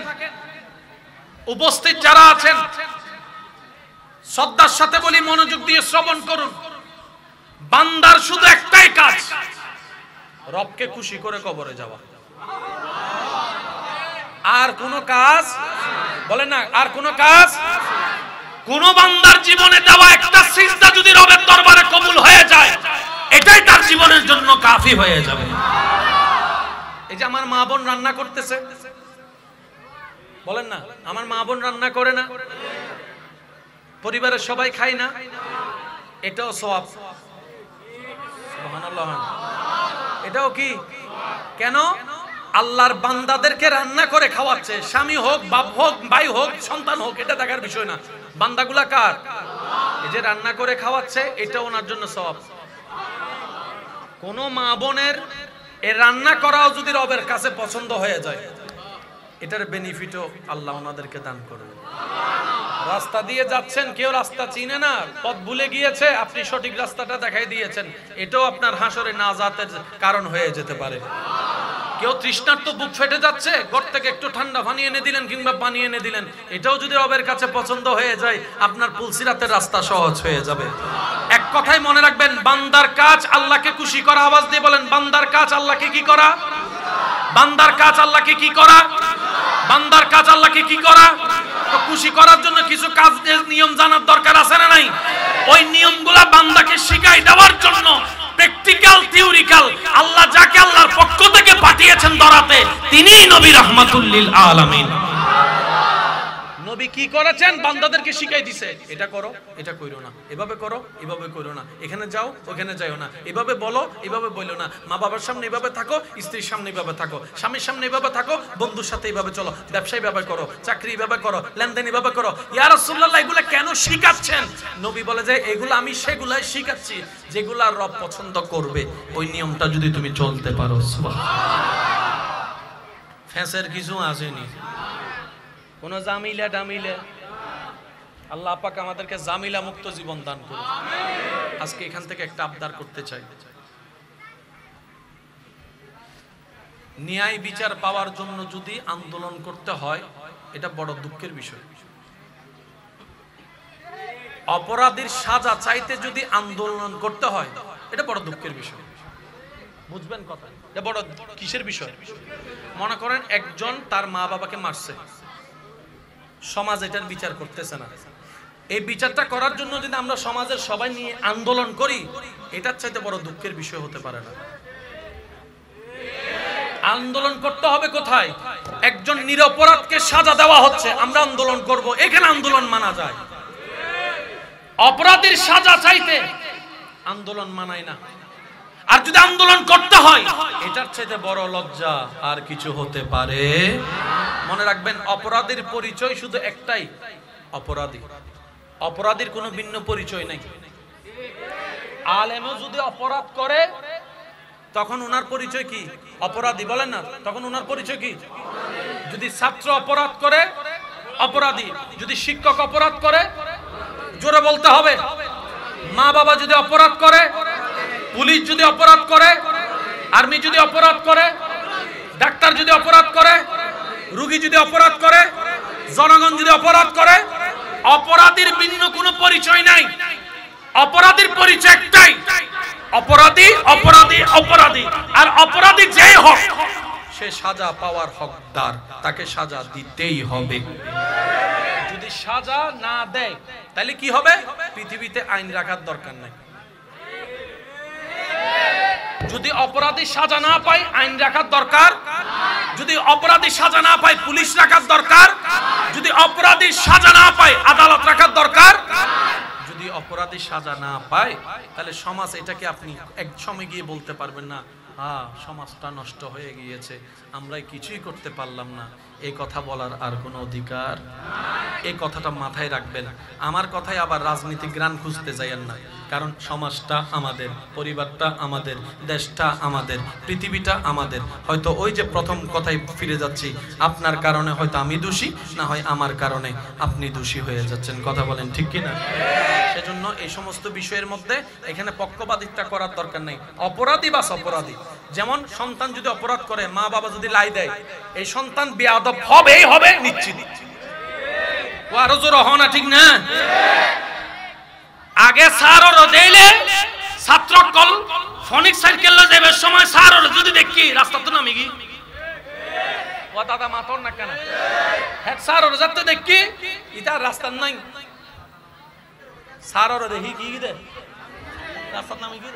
উপস্থিত যারা আছেন শ্রদ্ধার সাথে বলি মনোযোগ দিয়ে শ্রবণ করুন। বান্দার শুধু একটাই কাজ, রবকে খুশি করে কবরে যাওয়া। আর কোন কাজ বলেন না, আর কোন কাজ? কোন বান্দার জীবনে দেওয়া একটা সিজদা যদি রবের দরবারে কবুল হয়ে যায়, এটাই তার জীবনের জন্য কাফি হয়ে যাবে। এই যে আমার মা বোন রান্না করতেছে, বলেন না, আমার মা বোন রান্না করে না, পরিবারের সবাই খায় না, এটাও সওয়াব। সুবহানাল্লাহ। এটাও কি? কেন? আল্লাহর বান্দাদেরকে রান্না করে খাওয়াচ্ছে। স্বামী হোক, বাপ হোক, ভাই হোক, সন্তান হোক, এটা দেখার বিষয় না। বান্দাগুলা কার? এই যে রান্না করে খাওয়াচ্ছে, এটা ওনার জন্য সওয়াব। কোন মা বোনের এই রান্না করাও যদি রবের কাছে পছন্দ হয়ে যায়, এটার বেনিফিটও আল্লাহ ওনাদেরকে দান করবে। রাস্তা দিয়ে যাচ্ছেন, কেউ রাস্তা চিনে না, পথ ভুলে গিয়েছে, আপনি সঠিক রাস্তাটা দেখাই দিয়েছেন, এটাও আপনার হাসরে নাজাতের কারণ হয়ে যেতে পারে। কেউ তৃষ্ণার্ত বুক ফেটে যাচ্ছে, ঘর থেকে একটু ঠান্ডা পানি এনে দিলেন কিংবা পানি এনে দিলেন, এটাও যদি রবের কাছে পছন্দ হয়ে যায়, আপনার পুলসিরাতের রাস্তা সহজ হয়ে যাবে। এক কথাই মনে রাখবেন, বান্দার কাজ আল্লাহকে খুশি করা। আওয়াজ দিয়ে বলেন, বান্দার কাজ আল্লাহকে কি করা? বান্দার কাজ আল্লাহকে কি করা? বান্দার কাজ আল্লাহকে কি করা? তো খুশি করার জন্য কিছু কাজ নিয়ম জানার দরকার আছে না নাই? ওই নিয়মগুলা বান্দাকে শিখাই দেওয়ার জন্য প্র্যাকটিক্যাল থিওরিক্যাল আল্লাহ যাকে আল্লাহর পক্ষ থেকে পাঠিয়েছেন ধরাতে, তিনিই নবী রাহমাতুল লিল আলামিন। নবী কি করেছেন? বান্দাদেরকে শিখাই দিয়েছে, এটা করো, এটা কইরো না, এভাবে করো, এভাবে কইরো না, এখানে যাও, ওখানে যাও না, এভাবে বলো, এভাবে বলো না, মা বাবার সামনে এভাবে থাকো, স্ত্রীর সামনে এভাবে থাকো, স্বামীর সামনে এভাবে থাকো, বন্ধুর সাথে এভাবে চলো, ব্যবসা এভাবে করো, চাকরি এভাবে করো, লেনদেন এভাবে করো। ইয়া রাসূলুল্লাহ, এগুলা কেন শিখাচ্ছেন? নবী বলে যে এগুলা আমি সেগুলাই শিখাচ্ছি যেগুলা রব পছন্দ করবে। ওই নিয়মটা যদি তুমি চলতে পারো, সুবহানাল্লাহ। ফ্যাসের কিছু আসেনি, কোন জামিলা ডামিলা। আল্লাহ পাক আমাদেরকে জামিলা মুক্ত জীবন দান করুন। আজকে এখান থেকে একটা আবদার করতে চাই, ন্যায় বিচার পাওয়ার জন্য যদি আন্দোলন করতে হয়, এটা বড় দুঃখের বিষয়। অপরাধীর সাজা চাইতে যদি আন্দোলন করতে হয়, এটা বড় দুঃখের বিষয়। বুঝবেন কথা? এটা বড় কিসের বিষয়? মনে করেন একজন তার মা বাবাকে মারছে, সমাজ এটার বিচার করতেছে না। এই বিচারটা করার জন্য যদি আমরা সমাজের সবাই নিয়ে আন্দোলন করি, এটার চাইতে বড় দুঃখের বিষয় হতে পারে না। আন্দোলন করতে হবে কোথায়? একজন নিরপরাধকে সাজা দেওয়া হচ্ছে, আমরা আন্দোলন করব, এখানে আন্দোলন মানা যায়। অপরাধীর সাজা চাইতে আন্দোলন মানায় না। আর যদি আন্দোলন করতে হয়, এটার চাইতে বড় লজ্জা আর কিছু হতে পারে? মনে রাখবেন, অপরাধীর পরিচয় শুধু একটাই, অপরাধী। অপরাধীর কোনো ভিন্ন পরিচয় নাই। আলেমও যদি অপরাধ করে, তখন ওনার পরিচয় কি? অপরাধী। বলেন না, তখন ওনার পরিচয় কি? যদি ছাত্র অপরাধ করে, অপরাধী। যদি শিক্ষক অপরাধ করে, জোরে বলতে হবে। মা বাবা যদি অপরাধ করে, পুলিশ যদি অপরাধ করে, আর্মি যদি অপরাধ করে, ডাক্তার যদি অপরাধ করে, রোগী যদি অপরাধ করে, জনগণ যদি অপরাধ করে, অপরাধীর ভিন্ন কোনো পরিচয় নাই। অপরাধীর পরিচয় একটাই, অপরাধী, অপরাধী, অপরাধী। আর অপরাধী যেই হোক, সে সাজা পাওয়ার হকদার, তাকে সাজা দিতেই হবে। যদি সাজা না দেয়, তাহলে কি হবে? পৃথিবীতে আইন রাখার দরকার নাই। যদি অপরাধী সাজা না পায়, আইন রাখার দরকার। যদি অপরাধী সাজা না পায়, পুলিশ রাখার দরকার। যদি অপরাধী সাজা না পায়, আদালত রাখার দরকার। যদি অপরাধী সাজা না পায়, তাহলে সমাজ, এটাকে আপনি এক সময় গিয়ে বলতে পারবেন না, হ্যাঁ সমাজটা নষ্ট হয়ে গিয়েছে, আমরা কিছুই করতে পারলাম না। এই কথা বলার আর কোনো অধিকার? এই কথাটা মাথায় রাখবেন। আমার কথায় আবার রাজনীতিক গ্রান খুঁজতে যাইয়েন না, কারণ সমাজটা আমাদের, পরিবারটা আমাদের, দেশটা আমাদের, পৃথিবীটা আমাদের। হয়তো ওই যে প্রথম কথায় ফিরে যাচ্ছি, আপনার কারণে হয়তো আমি দোষী, না হয় আমার কারণে আপনি দোষী হয়ে যাচ্ছেন। কথা বলেন ঠিক কিনা? সেজন্য এই সমস্ত বিষয়ের মধ্যে এখানে পক্ষপাতিত্ব করার দরকার নেই। অপরাধী বাস অপরাধী। যেমন সন্তান যদি অপরাধ করে, মা বাবা যদি লাই দেয়, এই সন্তান বেয়াদব হবেই হবে, নিশ্চিত। ও আরো জোর হও না, ঠিক না? আগে সারর দেইলে ছাত্র কল ফনিক সাইকেল যাবে সময় সারর যদি দেখি রাস্তা তো নামি গি, ও দাদা মাতর না কেন? হ্যাঁ সারর যাতে দেখি এটা রাস্তা নাই, সারর দেখি কি দে রাস্তা নামি গি।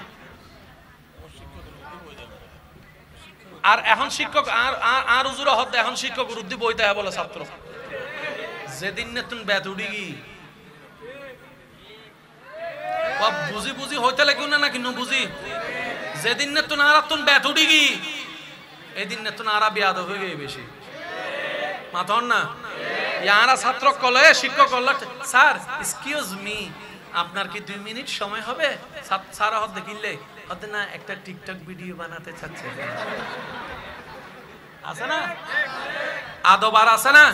আর এখন শিক্ষক আর উজুর হতে, এখন শিক্ষক রুদ্ধি বইতে বলে ছাত্র, যেদিন না তুমি ব্যাথ উঠি গি বুঝি বুঝি হইতে লাগবে না, নাকি বুঝি যেদিন না তো নারা তুন ব্যাথ উঠি গি, এই দিন না তো নারা বিয়াদ হয়ে গিয়ে বেশি মাথন না। ইয়ারা ছাত্র কলে শিক্ষক কল, স্যার এক্সকিউজ মি, আপনার কি 2 মিনিট সময় হবে? স্যার হতে কিনলে হতে না, একটা টিকটক ভিডিও বানাতে চাচ্ছে। আছে না আদব? আর আছে না?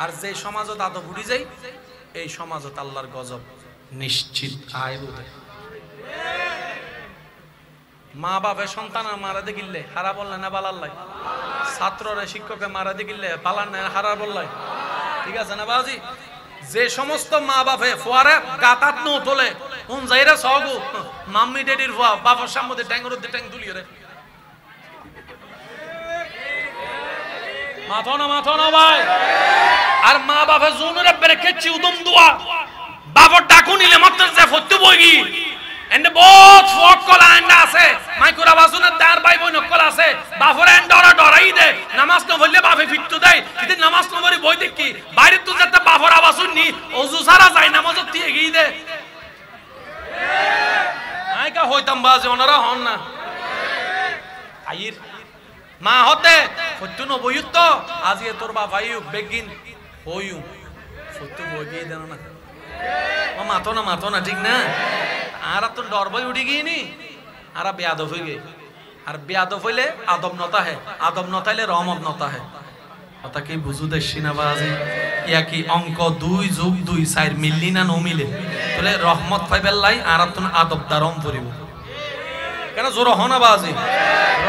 আর যে সমাজত আদব উড়ি যায়, এই সমাজত আল্লাহর গজব নিশ্চিত আইব। মা বাবা সন্তান মারা দেখিলে হারা বললে না বালাল্লাই, ছাত্ররা শিক্ষকে মারা দেখিলে পালান না হারা বললাই, ঠিক আছে না বাবাজি? যে সমস্ত মা বাপে ফোয়ারে গাতাত নো তোলে, উন যাইরা সগু মাম্মি ডেডির বাবার সামনে ট্যাঙ্গর দে ট্যাঙ্গ তুলিয়ে রে মাথো না ভাই আর মা বাবা জোনরে বেরেকেছি উদম দুয়া বাবার ডাকু নিলে মাত্র যে ফত্তু বইগি এন্ড বহুত ফক কলা এন্ড আছে মাইকুরা বাসুনের দার ভাই বোন কল আছে বাফর এন্ড ডরাই দে নামাজ ন বললে বাফে ফিট্টু দেয় কিন্তু নামাজ ন বলি বই দেখি বাইরে তুই যেতে বাফর আবাসুন নি ওযু সারা যায় নামাজ দিয়ে গই দে আইকা হইতাম বাজে ওনারা হন না আইর মা হতে ফত্তু ন বইত আজি তোর বাপ আইউ বেগিন হইউ ফত্তু বই গই দেন না ও মাথো না ঠিক না আর তো ডর বই উঠি গিয়ে নি আর বেয়াদব হয়ে গে আর বেয়াদব হইলে আদব নতা হে আদব নতাইলে রহমত নতা হে কথা কি বুঝু দেখছি না বাজে ইয়া কি অঙ্ক 2 যোগ 2 4 মিললি না ন মিলে তাহলে রহমত পাইবেল লাই আর তো আদব দারম পড়িব কেন জোর হনা বাজে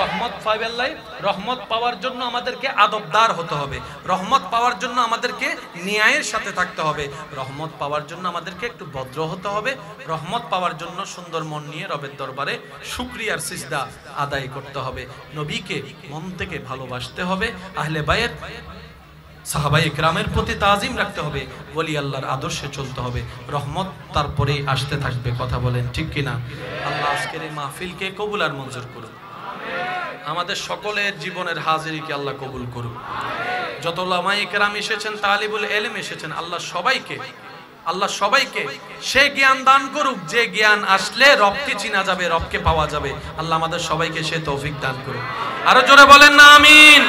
রহমত পাইবেল লাই রহমত পাওয়ার জন্য আমাদেরকে আদবদার হতে হবে রহমত পাওয়ার জন্য আমাদেরকে ন্যায়ের সাথে থাকতে হবে রহমত পাওয়ার জন্য আমাদেরকে একটু ভদ্র হতে হবে রহমত পাওয়ার জন্য সুন্দর মন নিয়ে রবের দরবারে শুকরিয়ার সিজদা আদায় করতে হবে নবীকে মন থেকে ভালোবাসতে হবে আহলে বায়ত সাহাবায়ে কেরামের প্রতি তাজিম রাখতে হবে ওলি আল্লাহর আদর্শে চলতে হবে রহমত তারপরে আসতে থাকবে কথা বলেন ঠিক কিনা আল্লাহ আজকের এই মাহফিলকে কবুল আর মঞ্জুর করুন আমাদের সকলের জীবনের হাজিরিকে আল্লাহ কবুল করুন যত উলামায়ে কেরাম এসেছেন তালিবুল ইলম এসেছেন আল্লাহ সবাইকে সে জ্ঞান দান করুক যে জ্ঞান আসলে রবকে চিনা যাবে রবকে পাওয়া যাবে আল্লাহ আমাদের সবাইকে সে তৌফিক দান করুন আরো জোরে বলেন না আমিন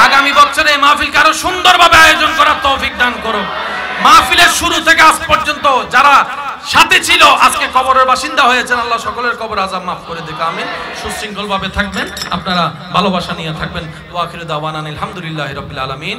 আগামী বছরে এই মাহফিলকে আরো সুন্দরভাবে আয়োজন করার তৌফিক দান করুন মাহফিলের শুরু থেকে আজ পর্যন্ত যারা সাথে ছিল আজকে কবরের বাসিন্দা হয়েছেন আল্লাহ সকলের কবর আযাব মাফ করে দিক আমিন সুশৃঙ্খলভাবে থাকবেন আপনারা ভালোবাসা নিয়ে থাকবেন ওয়া আখিরু দাওয়ানা আলহামদুলিল্লাহি রাব্বিল আলামিন।